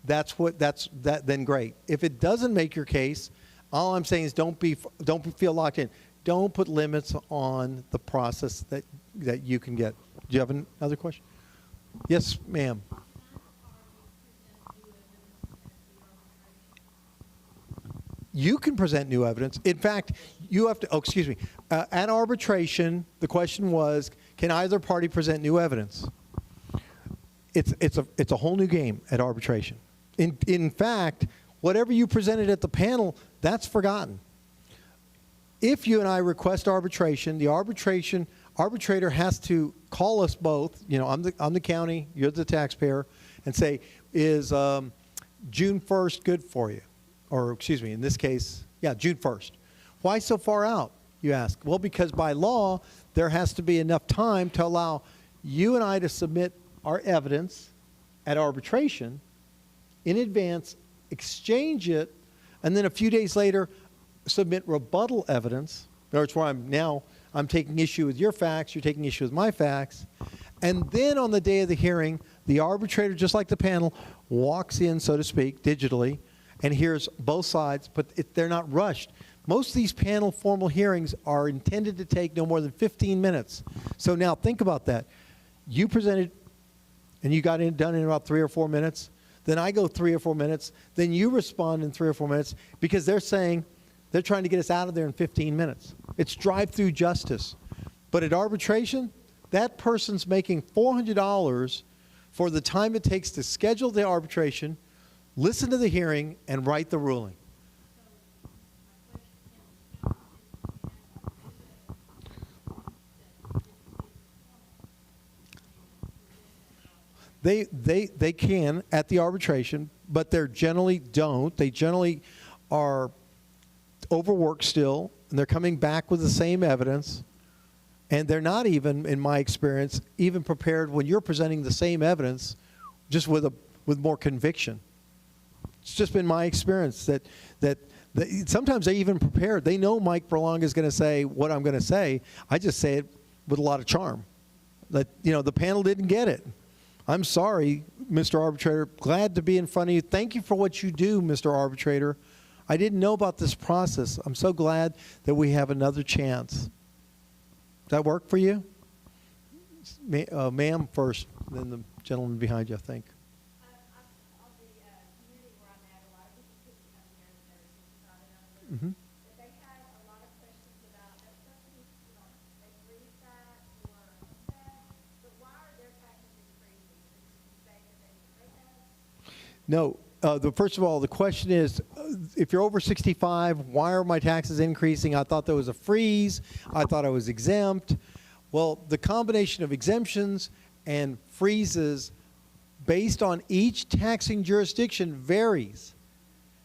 then great. If it doesn't make your case, all I'm saying is don't feel locked in. Don't put limits on the process that you can get. Do you have another question? Yes, ma'am. You can present new evidence. In fact, you have to, at arbitration, the question was, can either party present new evidence? It's a whole new game at arbitration. In fact, whatever you presented at the panel, that's forgotten. If you and I request arbitration, the arbitrator has to call us both. You know, I'm the county, you're the taxpayer, and say, is June 1st good for you? Or in this case, yeah, June 1st. Why so far out, you ask? Well, because by law, there has to be enough time to allow you and I to submit our evidence at arbitration in advance, exchange it, and then a few days later, submit rebuttal evidence. In other words, where I'm taking issue with your facts, you're taking issue with my facts. And then on the day of the hearing, the arbitrator, just like the panel, walks in, so to speak, digitally, and hears both sides, but they're not rushed. Most of these panel formal hearings are intended to take no more than 15 minutes. So now think about that. You presented, and you got it done in about 3 or 4 minutes. then I go 3 or 4 minutes, then you respond in 3 or 4 minutes, because they're saying they're trying to get us out of there in 15 minutes. It's drive-through justice. But at arbitration, that person's making $400 for the time it takes to schedule the arbitration, listen to the hearing, and write the ruling. They can at the arbitration, but they generally don't. They generally are overworked still, and they're coming back with the same evidence, and they're not even, in my experience, even prepared when you're presenting the same evidence, just with more conviction. It's just been my experience that sometimes they even prepared. They know Mike Berlanga is going to say what I'm going to say. I just say it with a lot of charm. That, you know, the panel didn't get it. I'm sorry, Mr. Arbitrator. Glad to be in front of you. Thank you for what you do, Mr. Arbitrator. I didn't know about this process. I'm so glad that we have another chance. Does that work for you? Ma'am first, then the gentleman behind you, I think. On the community where I'm at, a lot of people couldn't come here that are 65 and under. Mm-hmm. But they had a lot of questions about, especially, you know, they freeze that or that. But why are their taxes increasing? Is it saying that they pay us? No. First of all, the question is, if you're over 65, why are my taxes increasing? I thought there was a freeze. I thought I was exempt. Well, the combination of exemptions and freezes based on each taxing jurisdiction varies.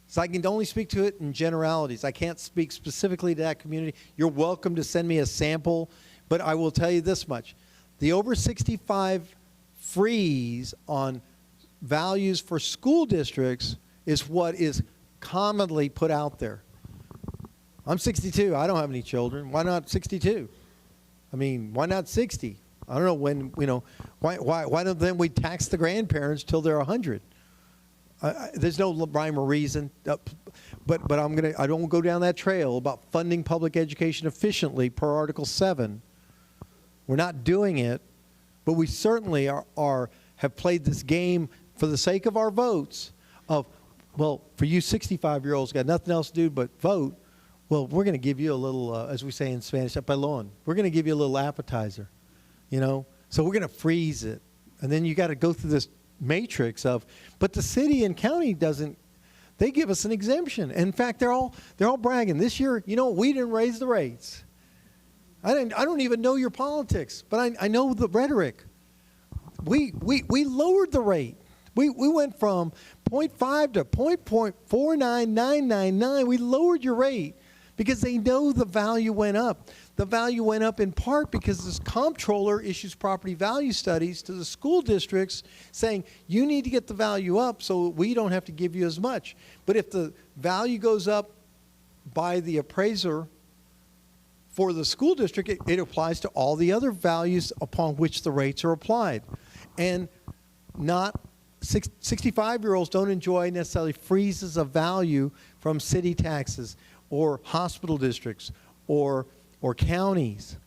So I can only speak to it in generalities. I can't speak specifically to that community. You're welcome to send me a sample, but I will tell you this much. The over 65 freeze on values for school districts is what is commonly put out there. I'm 62. I don't have any children. Why not 62? I mean, why not 60? I don't know when, you know, why don't then we tax the grandparents till they're 100? There's no rhyme or reason. But I don't go down that trail about funding public education efficiently per Article 7. We're not doing it, but we certainly have played this game for the sake of our votes of, well, for you 65-year-olds got nothing else to do but vote, well, we're going to give you a little, as we say in Spanish, pelon. We're going to give you a little appetizer, you know? So we're going to freeze it. And then you got to go through this matrix of, but the city and county doesn't, they give us an exemption. In fact, they're all bragging. This year, you know, we didn't raise the rates. I don't even know your politics, but I know the rhetoric. We lowered the rate. We went from 0.5 to 0.49999. We lowered your rate because they know the value went up. The value went up in part because this comptroller issues property value studies to the school districts saying, you need to get the value up so we don't have to give you as much. But if the value goes up by the appraiser for the school district, it applies to all the other values upon which the rates are applied. And not 65-year-olds don't enjoy necessarily freezes of value from city taxes or hospital districts or counties.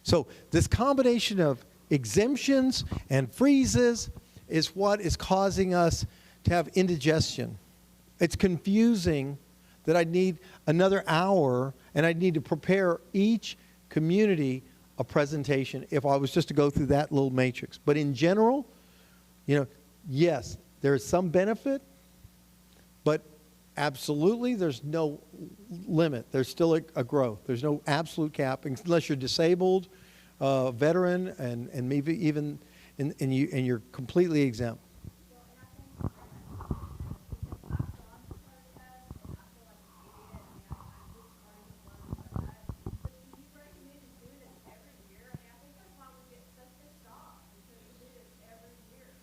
So this combination of exemptions and freezes is what is causing us to have indigestion. It's confusing that I need another hour and I need to prepare each community a presentation if I was just to go through that little matrix. But in general, you know, yes, there is some benefit, but absolutely there's no limit. There's still a growth. There's no absolute cap unless you're disabled, veteran, and maybe even and you're completely exempt.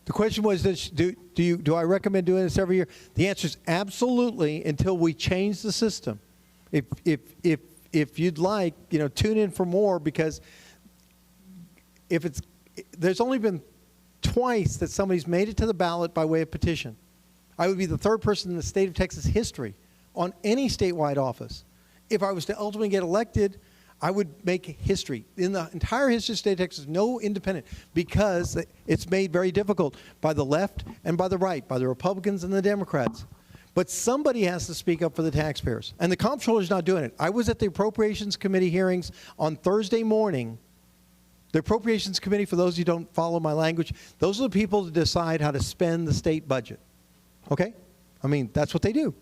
The question was, do I recommend doing this every year? The answer is absolutely, until we change the system. If you'd like, you know, tune in for more, because there's only been twice that somebody's made it to the ballot by way of petition. I would be the third person in the state of Texas history on any statewide office. If I was to ultimately get elected, I would make history. In the entire history of the state of Texas, no independent, because it's made very difficult by the left and by the right, by the Republicans and the Democrats. But somebody has to speak up for the taxpayers. And the comptroller's not doing it. I was at the Appropriations Committee hearings on Thursday morning. The Appropriations Committee, for those who don't follow my language, those are the people that decide how to spend the state budget. Okay? I mean, that's what they do.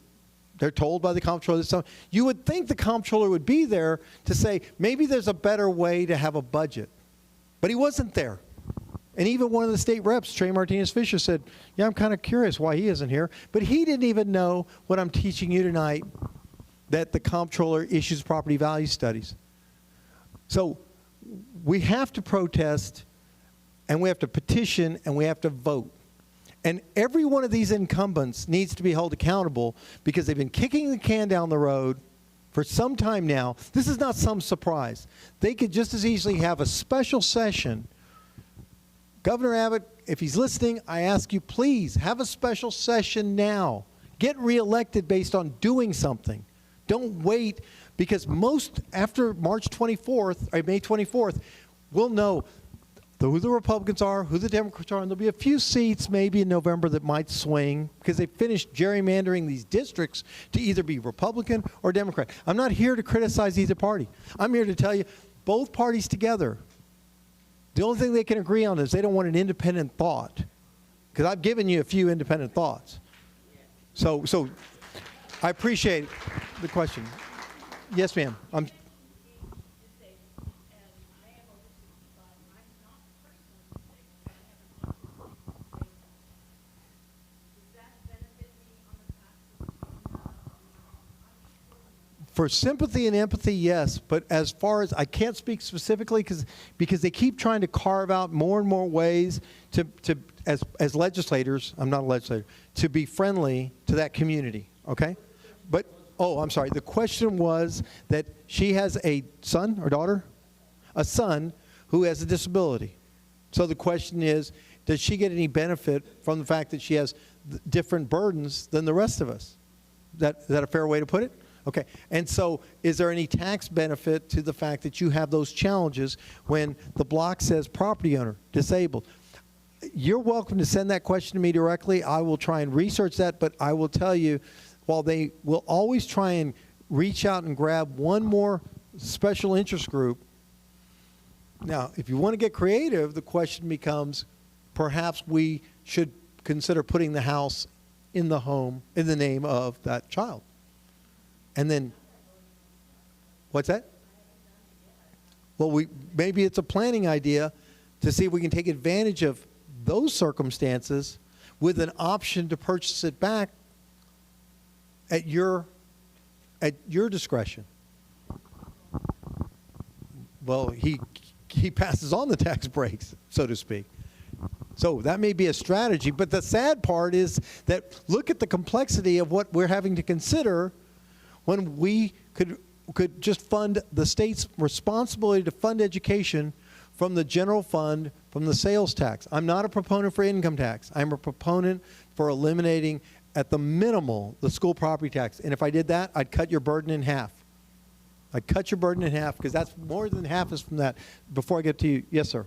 They're told by the comptroller. You would think the comptroller would be there to say, maybe there's a better way to have a budget. But he wasn't there. And even one of the state reps, Trey Martinez-Fisher, said, yeah, I'm kind of curious why he isn't here. But he didn't even know what I'm teaching you tonight, that the comptroller issues property value studies. So we have to protest, and we have to petition, and we have to vote. And every one of these incumbents needs to be held accountable because they've been kicking the can down the road for some time now. This is not some surprise. They could just as easily have a special session. Governor Abbott, if he's listening, I ask you, please have a special session now. Get reelected based on doing something. Don't wait, because after March 24th, or May 24th, we'll know who the Republicans are, who the Democrats are, and there'll be a few seats maybe in November that might swing because they finished gerrymandering these districts to either be Republican or Democrat. I'm not here to criticize either party. I'm here to tell you, both parties together, the only thing they can agree on is they don't want an independent thought, because I've given you a few independent thoughts. So I appreciate the question. Yes, ma'am. For sympathy and empathy, yes, but as far as I can't speak specifically because they keep trying to carve out more and more ways to as legislators, I'm not a legislator, to be friendly to that community, okay? But, oh, I'm sorry, the question was that she has a son or daughter? A son who has a disability. So the question is, does she get any benefit from the fact that she has different burdens than the rest of us? Is that a fair way to put it? Okay, and so is there any tax benefit to the fact that you have those challenges when the block says property owner, disabled? You're welcome to send that question to me directly. I will try and research that, but I will tell you, while they will always try and reach out and grab one more special interest group, now, if you want to get creative, the question becomes, perhaps we should consider putting the house in the home in the name of that child. And then, what's that? Well, maybe it's a planning idea to see if we can take advantage of those circumstances with an option to purchase it back at your discretion. Well, he passes on the tax breaks, so to speak. So that may be a strategy, but the sad part is that look at the complexity of what we're having to consider when we could just fund the state's responsibility to fund education from the general fund, from the sales tax. I'm not a proponent for income tax. I'm a proponent for eliminating, at the minimal, the school property tax. And if I did that, I'd cut your burden in half. I'd cut your burden in half, because that's more than half is from that. Before I get to you, yes, sir.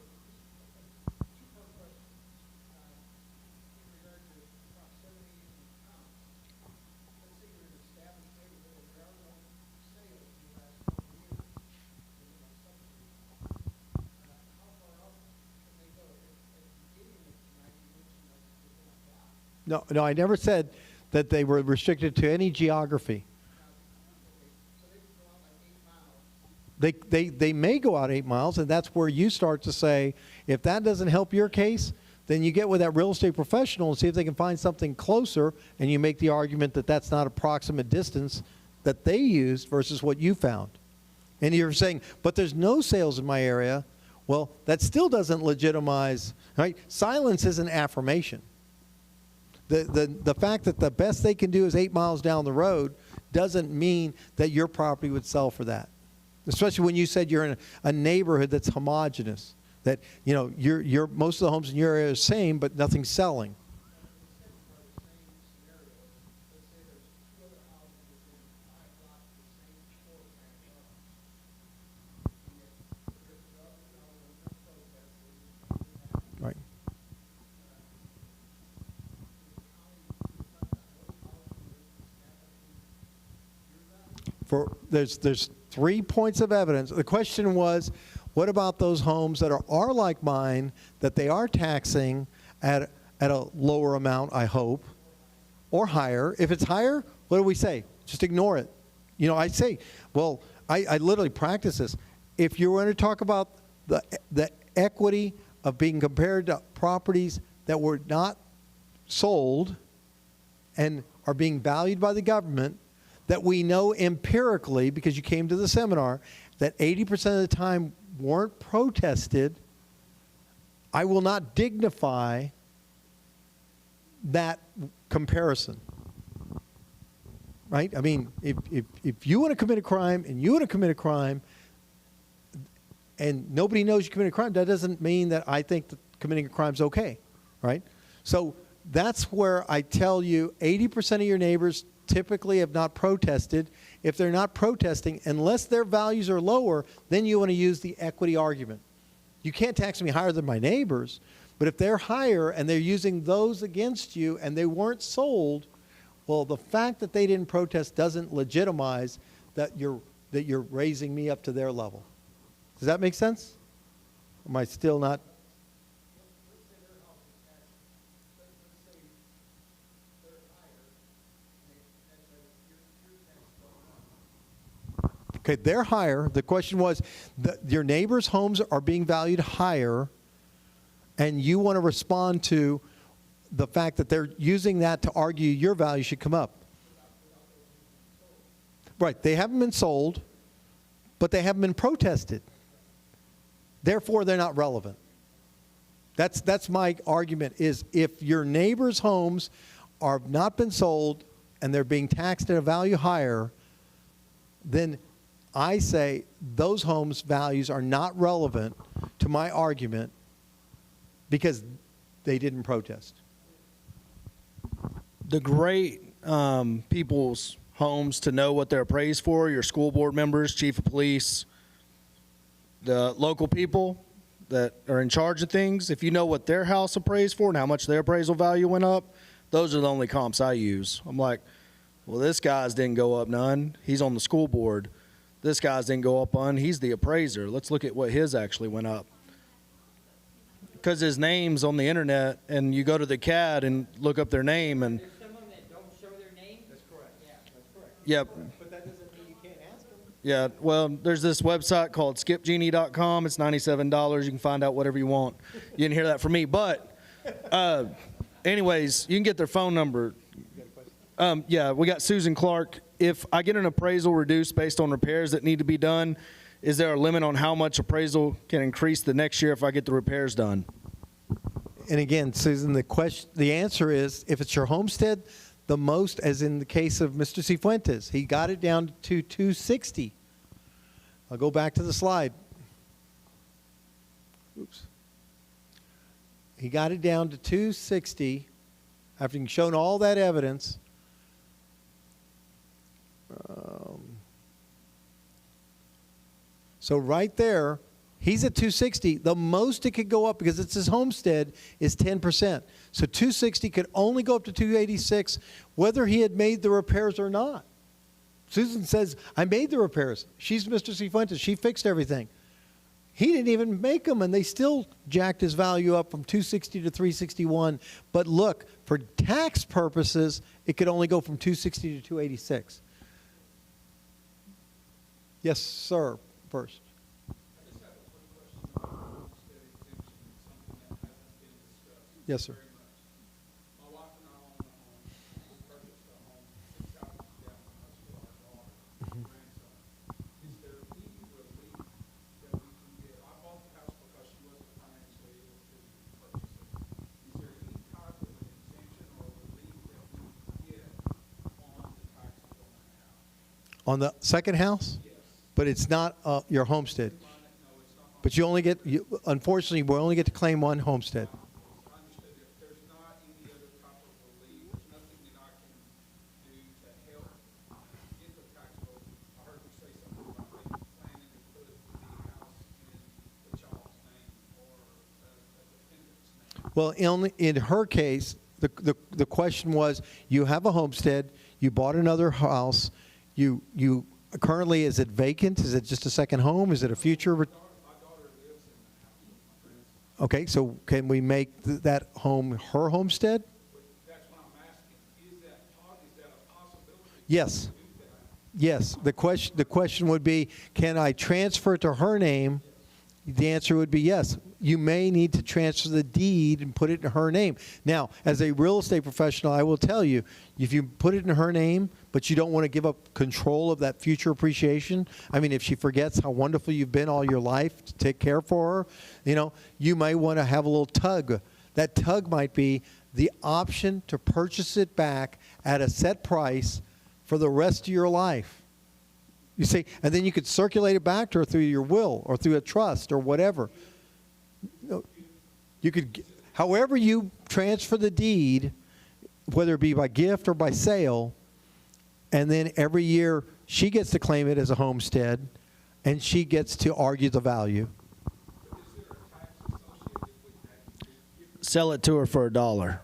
No, I never said that they were restricted to any geography. They may go out 8 miles, and that's where you start to say, if that doesn't help your case, then you get with that real estate professional and see if they can find something closer, and you make the argument that that's not approximate distance that they used versus what you found. And you're saying, but there's no sales in my area. Well, that still doesn't legitimize, right? Silence is an affirmation. The fact that the best they can do is 8 miles down the road doesn't mean that your property would sell for that. Especially when you said you're in a neighborhood that's homogenous, that you're most of the homes in your area are the same, but nothing's selling. there's 3 points of evidence. The question was, what about those homes that are like mine, that they are taxing at a lower amount, I hope, or higher? If it's higher, what do we say? Just ignore it. You know, I say, well, I literally practice this. If you were to talk about the equity of being compared to properties that were not sold and are being valued by the government, that we know empirically, because you came to the seminar, that 80% of the time weren't protested, I will not dignify that comparison. Right? I mean, if you want to commit a crime and you want to commit a crime and nobody knows you committed a crime, that doesn't mean that I think that committing a crime is okay. Right? So that's where I tell you 80% of your neighbors typically have not protested. If they're not protesting, unless their values are lower, then you want to use the equity argument. You can't tax me higher than my neighbors, but if they're higher and they're using those against you and they weren't sold, well, the fact that they didn't protest doesn't legitimize that you're raising me up to their level. Does that make sense? Am I still not? Okay, they're higher. The question was, your neighbors' homes are being valued higher, and you want to respond to the fact that they're using that to argue your value should come up. Right, they haven't been sold, but they haven't been protested. Therefore, they're not relevant. That's my argument, is if your neighbors' homes are not been sold and they're being taxed at a value higher, then I say those homes' values are not relevant to my argument because they didn't protest. The great people's homes to know what they're appraised for, your school board members, chief of police, the local people that are in charge of things, if you know what their house appraised for and how much their appraisal value went up, those are the only comps I use. I'm like, well, this guy's didn't go up none. He's on the school board. This guy's didn't go up on. He's the appraiser. Let's look at what his actually went up. Because his name's on the internet, and you go to the CAD and look up their name, and There's some of them that don't show their name? That's correct. Yeah. That's correct. yep. But that doesn't mean you can't ask them. Yeah, well, there's this website called skipgenie.com. It's $97. You can find out whatever you want. You didn't hear that from me. But anyways, you can get their phone number. Yeah, we got Susan Clark. If I get an appraisal reduced based on repairs that need to be done, is there a limit on how much appraisal can increase the next year if I get the repairs done? And again, Susan, the answer is, if it's your homestead, the most, as in the case of Mr. Cifuentes, he got it down to 260. I'll go back to the slide. Oops. He got it down to 260 after he'd shown all that evidence. So right there, he's at 260. The most it could go up, because it's his homestead, is 10%. So 260 could only go up to 286 whether he had made the repairs or not. Susan says, I made the repairs. She's Mr. Cifuentes. She fixed everything. He didn't even make them, and they still jacked his value up from 260 to 361. But look, for tax purposes, it could only go from 260 to 286. Yes, sir. First. I just have a quick question about homestead exemption, something that hasn't been discussed. Yes, sir. Very much. My wife and I own a home. We purchased a home 6 houses down from us for our daughter and grandson. Is there any relief that we can get? I bought the house because she wasn't financially able to purchase it. Is there any type of an exemption or relief that we can get on the taxes on that house? On the second house? Yes. But it's not your homestead. No, it's not. But you only get, unfortunately, we only get to claim one homestead. I understood that there's not any other type of relief, there's nothing that I can do to help get the tax bill. I heard you say something about maybe planning to put the house in the child's name or a dependent's name. Well, in her case, the question was, you have a homestead, you bought another house, you currently, is it vacant? Is it just a second home? Is it a future? My daughter lives in the house with my grandson. Okay, so can we make that home her homestead? But that's what I'm asking. Is that a possibility? Yes. to do that? Yes. The question would be, can I transfer it to her name? The answer would be yes. You may need to transfer the deed and put it in her name. Now, as a real estate professional, I will tell you, if you put it in her name, but you don't want to give up control of that future appreciation, I mean, if she forgets how wonderful you've been all your life to take care for her, you know, you might want to have a little tug. That tug might be the option to purchase it back at a set price for the rest of your life. You see, and then you could circulate it back to her through your will or through a trust or whatever. You could, however you transfer the deed, whether it be by gift or by sale, and then every year she gets to claim it as a homestead, and she gets to argue the value. Sell it to her for $1.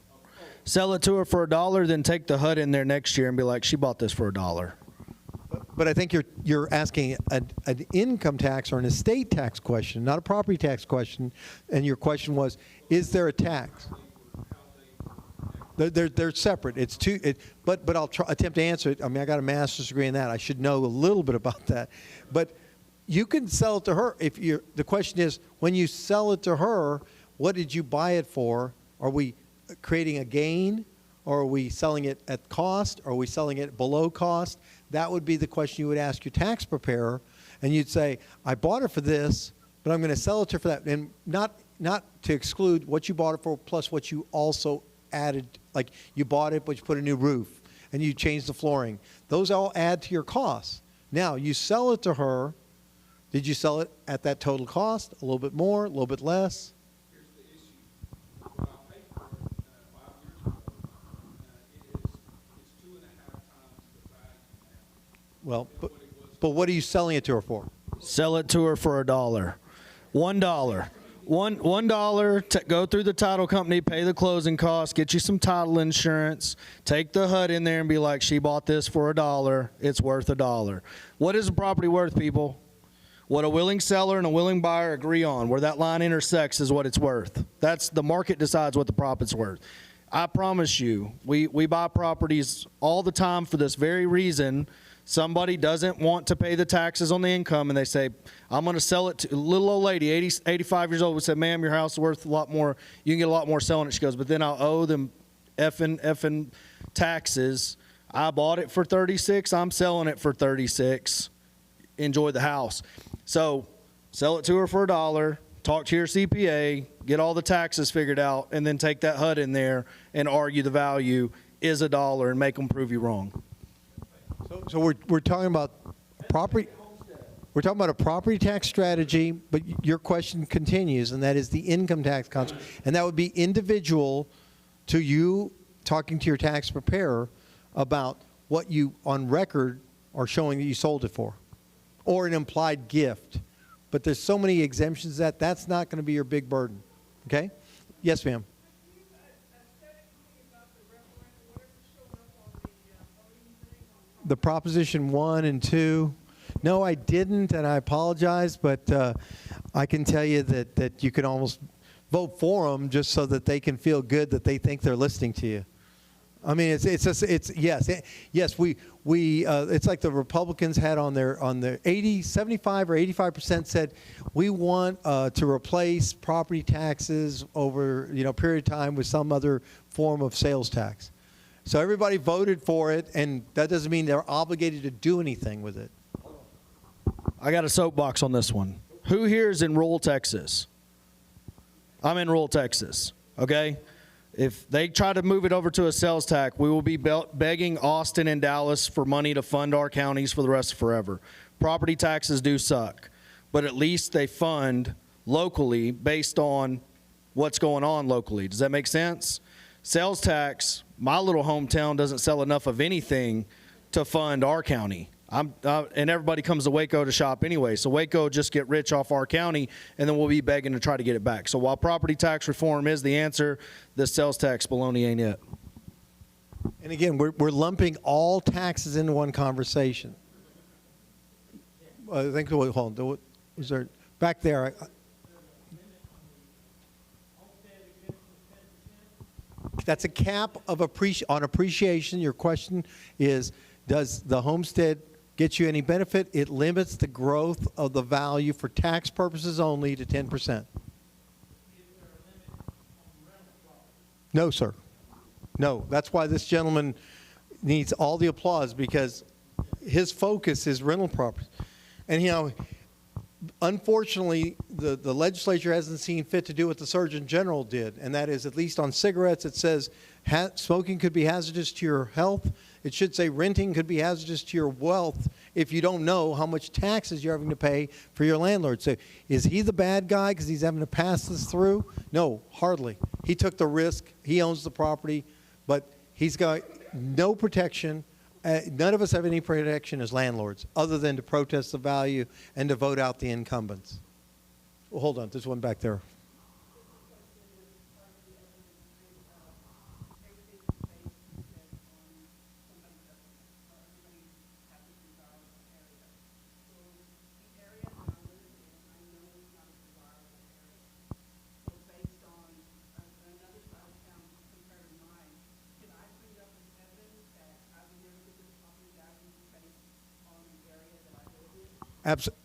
Sell it to her for $1, then take the HUD in there next year and be like, she bought this for $1. But I think you're asking an income tax or an estate tax question, not a property tax question. And your question was, is there a tax? They're separate. It's two. But I'll attempt to answer it. I mean, I got a master's degree in that. I should know a little bit about that. But you can sell it to her if you're. The question is, when you sell it to her, what did you buy it for? Are we creating a gain, or are we selling it at cost? Or are we selling it below cost? That would be the question you would ask your tax preparer, and you'd say, I bought it for this, but I'm going to sell it to her for that, and not to exclude what you bought it for plus what you also added, like you bought it but you put a new roof and you changed the flooring. Those all add to your costs. Now, you sell it to her. Did you sell it at that total cost? A little bit more, a little bit less? Here's the issue. When I paid for it 5 years ago, it's 2.5 times the value now. Well, but what are you selling it to her for? Sell it to her for $1. $1. $1. Go through the title company, pay the closing costs, get you some title insurance, take the HUD in there and be like, she bought this for $1. It's worth $1. What is the property worth, people? What a willing seller and a willing buyer agree on, where that line intersects, is what it's worth. That's the market decides what the profit's worth. I promise you, we buy properties all the time for this very reason. Somebody doesn't want to pay the taxes on the income, and they say, I'm going to sell it to a little old lady, 85 years old. We said, ma'am, your house is worth a lot more. You can get a lot more selling it. She goes, but then I'll owe them effing taxes. I bought it for 36. I'm selling it for 36. Enjoy the house. So sell it to her for $1. Talk to your CPA, get all the taxes figured out, and then take that HUD in there and argue the value is $1 and make them prove you wrong. So we're talking about property. We're talking about a property tax strategy, but your question continues, and that is the income tax concept, and that would be individual to you talking to your tax preparer about what you on record are showing that you sold it for, or an implied gift. But there's so many exemptions that that's not going to be your big burden. Okay? Yes, ma'am. The Proposition 1 and 2. No, I didn't, and I apologize, but I can tell you that you can almost vote for them just so that they can feel good that they think they're listening to you. I mean, it's like the Republicans had on their 75 or 85% said we want to replace property taxes over a period of time with some other form of sales tax. So everybody voted for it, and that doesn't mean they're obligated to do anything with it. I got a soapbox on this one. Who here is in rural Texas? I'm in rural Texas, okay? If they try to move it over to a sales tax, we will be begging Austin and Dallas for money to fund our counties for the rest of forever. Property taxes do suck, but at least they fund locally based on what's going on locally. Does that make sense? Sales tax, my little hometown doesn't sell enough of anything to fund our county. And everybody comes to Waco to shop anyway. So Waco just get rich off our county, and then we'll be begging to try to get it back. So while property tax reform is the answer, this sales tax baloney ain't it. And again, we're lumping all taxes into one conversation. I think, hold on, was there, back there, that's a cap of on appreciation. Your question is, does the homestead get you any benefit? It limits the growth of the value for tax purposes only to 10%. No, sir. No, that's why this gentleman needs all the applause, because his focus is rental properties. And, you know, unfortunately, the legislature hasn't seen fit to do what the Surgeon General did, and that is, at least on cigarettes, it says smoking could be hazardous to your health. It should say renting could be hazardous to your wealth if you don't know how much taxes you're having to pay for your landlord. So is he the bad guy because he's having to pass this through? No, hardly. He took the risk. He owns the property, but he's got no protection. None of us have any protection as landlords other than to protest the value and to vote out the incumbents. Well, hold on. There's one back there.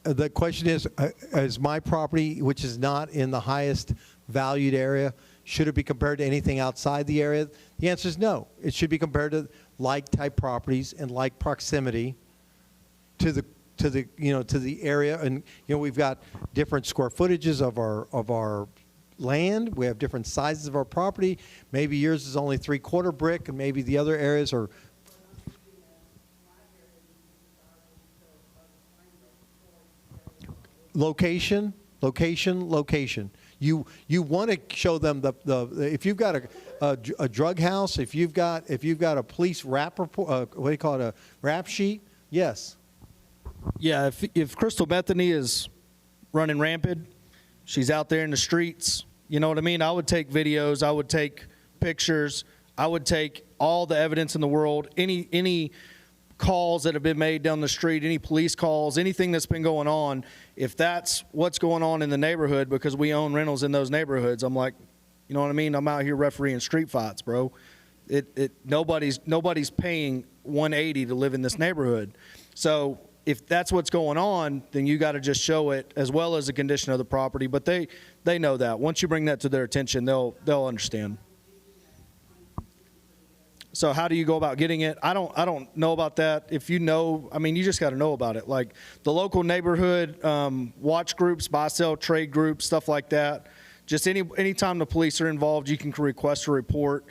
The question is my property, which is not in the highest valued area, should it be compared to anything outside the area? The answer is no. It should be compared to like type properties and like proximity to the area. And we've got different square footages of our land. We have different sizes of our property. Maybe yours is only 3/4 brick, and maybe the other areas are. Location. You want to show them if you've got a drug house, if you've got a police rap report, what do you call it, a rap sheet? Yes. Yeah, if Crystal Bethany is running rampant, she's out there in the streets. You know what I mean? I would take videos. I would take pictures. I would take all the evidence in the world. Any calls that have been made down the street, any police calls, anything that's been going on, if that's what's going on in the neighborhood, because we own rentals in those neighborhoods, I'm like, you know what I mean? I'm out here refereeing street fights, bro. Nobody's paying $180 to live in this neighborhood. So if that's what's going on, then you got to just show it, as well as the condition of the property. But they know that. Once you bring that to their attention, they'll understand. So how do you go about getting it? I don't know about that. If you know, I mean, you just got to know about it. Like the local neighborhood watch groups, buy, sell, trade groups, stuff like that. Just anytime the police are involved, you can request a report.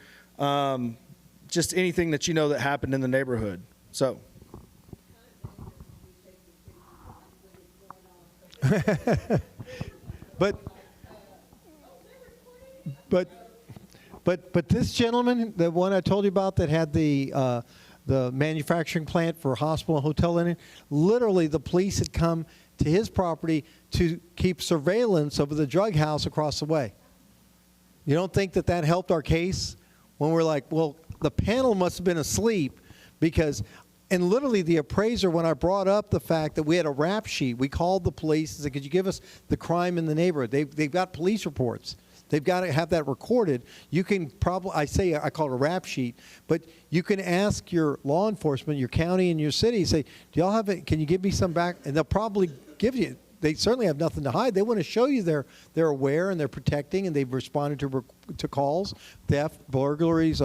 Just anything that you know that happened in the neighborhood. So. But this gentleman, the one I told you about that had the manufacturing plant for a hospital and hotel in it, literally the police had come to his property to keep surveillance over the drug house across the way. You don't think that helped our case when we're like, well, the panel must have been asleep because, and literally the appraiser, when I brought up the fact that we had a rap sheet, we called the police and said, could you give us the crime in the neighborhood? They've got police reports. They've got to have that recorded. You can probably, I call it a rap sheet, but you can ask your law enforcement, your county and your city, say, do y'all have it? Can you give me some back? And they'll probably give you. They certainly have nothing to hide. They want to show you they're aware and they're protecting and they've responded to calls, theft, burglaries,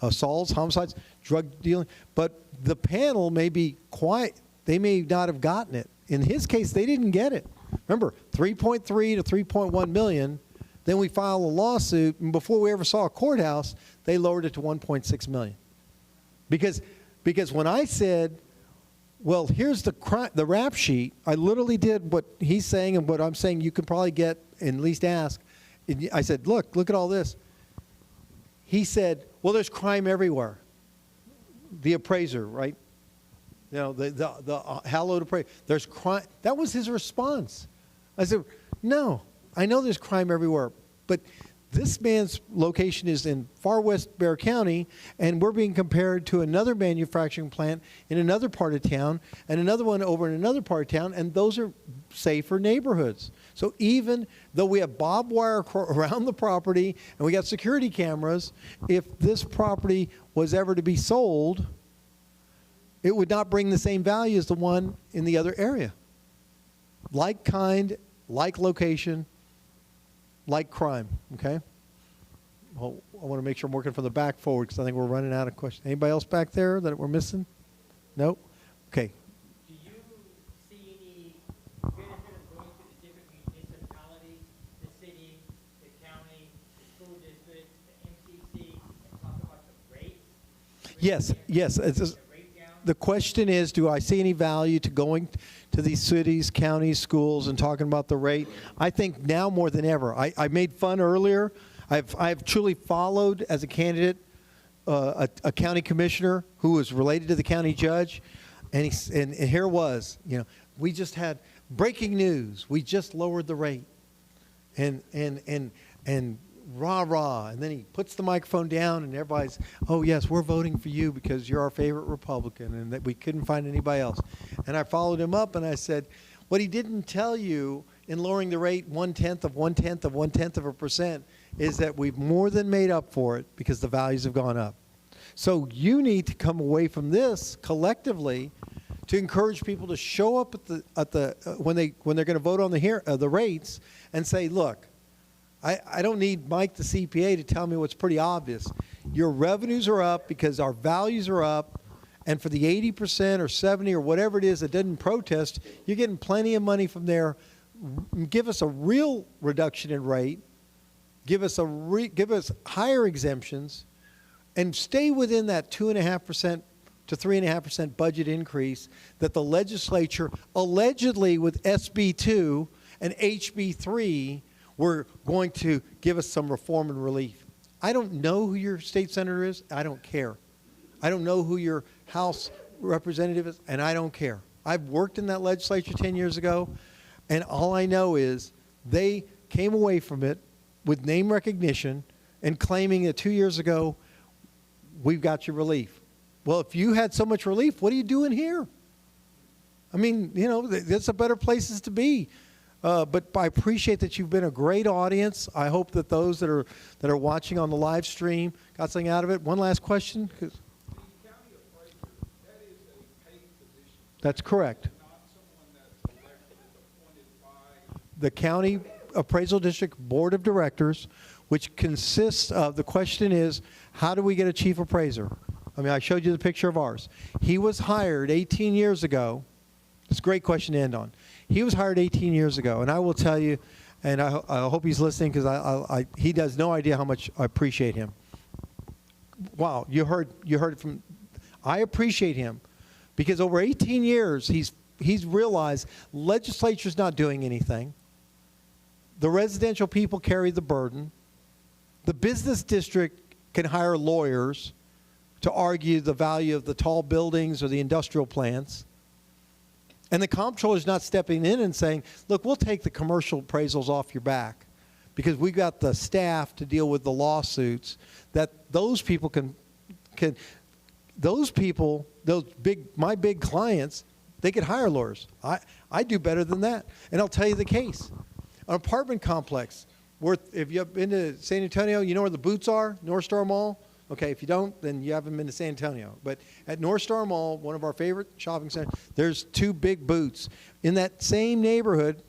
assaults, homicides, drug dealing. But the panel may be quiet. They may not have gotten it. In his case, they didn't get it. Remember, 3.3 to 3.1 million. Then we filed a lawsuit, and before we ever saw a courthouse, they lowered it to 1.6 million. Because when I said, well, here's the rap sheet, I literally did what he's saying and what I'm saying you can probably get and at least ask. And I said, look at all this. He said, well, there's crime everywhere. The appraiser, right? You know, the hallowed appraiser. There's crime. That was his response. I said, no. I know there's crime everywhere, but This man's location is in far west Bexar County, and we're being compared to another manufacturing plant in another part of town, and another one over in another part of town, and those are safer neighborhoods. So even though we have barbed wire around the property and we got security cameras, if this property was ever to be sold, it would not bring the same value as the one in the other area. Like kind, like location, like crime, okay? Well, I want to make sure I'm working from the back forward because I think we're running out of questions. Anybody else back there that we're missing? No? Okay. Do you see any benefit of going to the different municipalities, the city, the county, the school district, the MCC, and talk about the rates? Yes, yes. It's just, The breakdown? the question is, do I see any value to going to these cities, counties, schools, and talking about the rate? I think now more than ever. I made fun earlier. I've truly followed as a candidate a county commissioner who was related to the county judge, and here it was. You know, we just had breaking news. We just lowered the rate, and rah rah, and then he puts the microphone down, and everybody's, oh yes, we're voting for you because you're our favorite Republican, and that we couldn't find anybody else. And I followed him up, and I said, what he didn't tell you in lowering the rate 0.1% is that we've more than made up for it because the values have gone up. So you need to come away from this collectively to encourage people to show up when they're going to vote on the rates and say, look, I don't need Mike the CPA to tell me what's pretty obvious. Your revenues are up because our values are up, and for the 80% or 70 or whatever it is that didn't protest, you're getting plenty of money from there. Give us a real reduction in rate. Give us higher exemptions, and stay within that 2.5% to 3.5% budget increase that the legislature allegedly with SB2 and HB3 were going to give us some reform and relief. I don't know who your state senator is. I don't care. I don't know who your House representative is, and I don't care. I've worked in that legislature 10 years ago, and all I know is they came away from it with name recognition and claiming that 2 years ago, we've got your relief. Well, if you had so much relief, what are you doing here? I mean, you know, that's a better places to be. But I appreciate that you've been a great audience. I hope that those that are watching on the live stream got something out of it. One last question. The county appraiser, that is a paid position. That's correct. Not someone that's elected and appointed by The County Appraisal District Board of Directors, which consists of, the question is, how do we get a chief appraiser? I mean, I showed you the picture of ours. He was hired 18 years ago. It's a great question to end on. He was hired 18 years ago, and I will tell you, and I hope he's listening because he has no idea how much I appreciate him. Wow, you heard it from, I appreciate him because over 18 years he's realized legislature's not doing anything. The residential people carry the burden. The business district can hire lawyers to argue the value of the tall buildings or the industrial plants. And the comptroller is not stepping in and saying, look, we'll take the commercial appraisals off your back because we've got the staff to deal with the lawsuits that those people can my big clients, they could hire lawyers. I do better than that. And I'll tell you the case. An apartment complex, if you've been to San Antonio, you know where the Boots are, North Star Mall? Okay, if you don't, then you haven't been to San Antonio. But at North Star Mall, one of our favorite shopping centers, there's 2 big Boots. In that same neighborhood,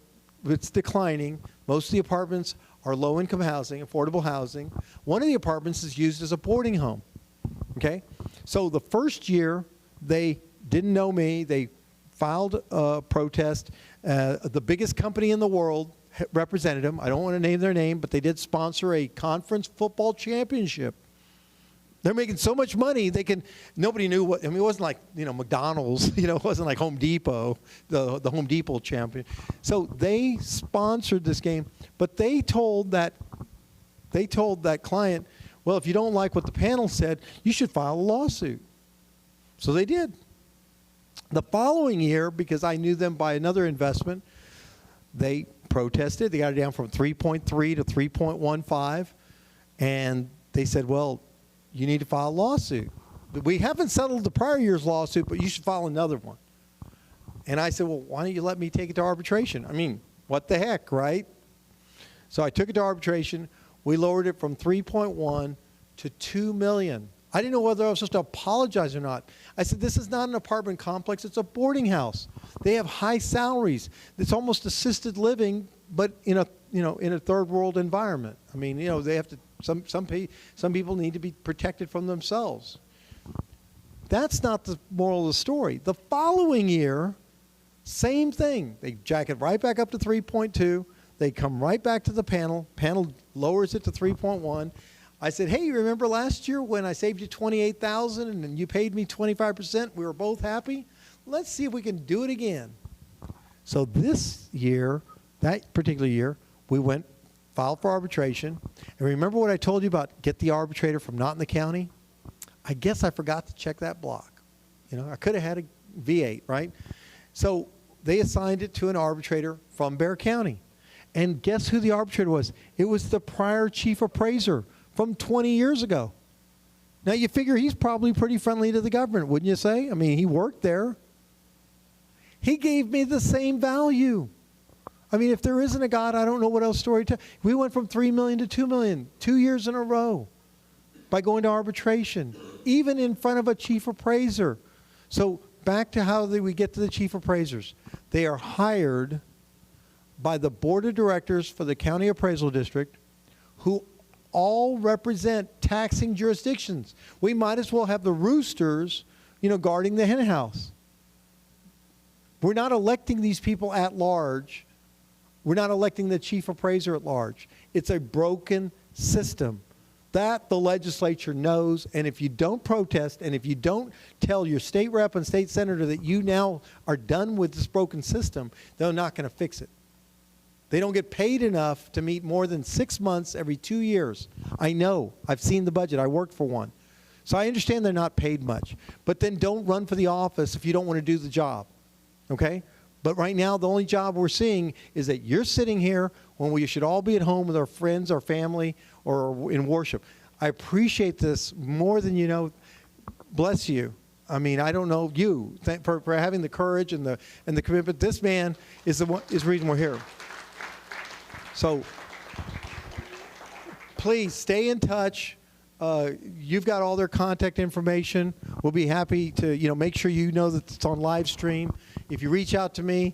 it's declining. Most of the apartments are low-income housing, affordable housing. One of the apartments is used as a boarding home. Okay? So the first year, they didn't know me. They filed a protest. The biggest company in the world represented them. I don't want to name their name, but they did sponsor a conference football championship. They're making so much money, nobody knew what, I mean, it wasn't like, you know, McDonald's, you know, it wasn't like Home Depot, the Home Depot champion. So they sponsored this game, but they told that client, well, if you don't like what the panel said, you should file a lawsuit. So they did. The following year, because I knew them by another investment, they protested. They got it down from 3.3 to 3.15. And they said, well, you need to file a lawsuit. We haven't settled the prior year's lawsuit, but you should file another one. And I said, well, why don't you let me take it to arbitration? I mean, what the heck, right? So I took it to arbitration. We lowered it from 3.1 to 2 million. I didn't know whether I was supposed to apologize or not. I said, this is not an apartment complex, it's a boarding house. They have high salaries. It's almost assisted living, but in a, in a third world environment. I mean, they have to, some people need to be protected from themselves. That's not the moral of the story. The following year, same thing. They jack it right back up to 3.2. They come right back to the panel. Panel lowers it to 3.1. I said, hey, you remember last year when I saved you $28,000 and you paid me 25%? We were both happy. Let's see if we can do it again. So this year, that particular year, we filed for arbitration. And remember what I told you about get the arbitrator from not in the county? I guess I forgot to check that block. I could have had a V8, right? So they assigned it to an arbitrator from Bexar County. And guess who the arbitrator was? It was the prior chief appraiser from 20 years ago. Now you figure he's probably pretty friendly to the government, wouldn't you say? I mean, he worked there. He gave me the same value. I mean, if there isn't a God, I don't know what else story to. We went from 3 million to 2 million, 2 years in a row by going to arbitration, even in front of a chief appraiser. So back to how we get to the chief appraisers. They are hired by the board of directors for the county appraisal district, who all represent taxing jurisdictions. We might as well have the roosters, guarding the hen house. We're not electing these people at large. We're not electing the chief appraiser at large. It's a broken system. That the legislature knows, and if you don't protest, and if you don't tell your state rep and state senator that you now are done with this broken system, they're not going to fix it. They don't get paid enough to meet more than 6 months every 2 years. I know. I've seen the budget. I worked for one. So I understand they're not paid much. But then don't run for the office if you don't want to do the job. Okay? But right now, the only job we're seeing is that you're sitting here when we should all be at home with our friends, our family, or in worship. I appreciate this more than you know. Bless you. I mean, I don't know you for having the courage and the commitment. This man is the reason we're here. So please stay in touch. You've got all their contact information. We'll be happy to make sure you know that it's on live stream. If you reach out to me,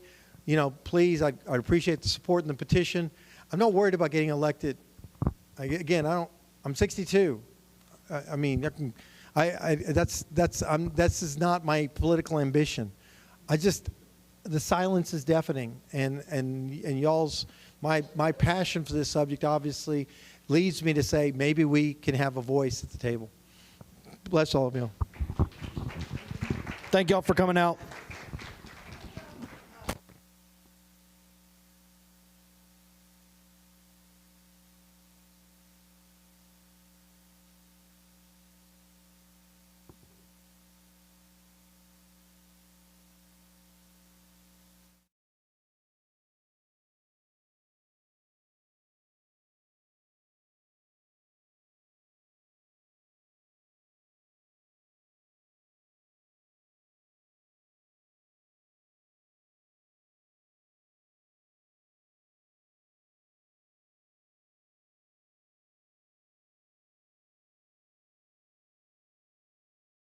please, I'd appreciate the support and the petition. I'm not worried about getting elected. I'm 62. I mean, this is not my political ambition. The silence is deafening, and y'all's. My passion for this subject obviously leads me to say maybe we can have a voice at the table. Bless all of you. Thank y'all for coming out.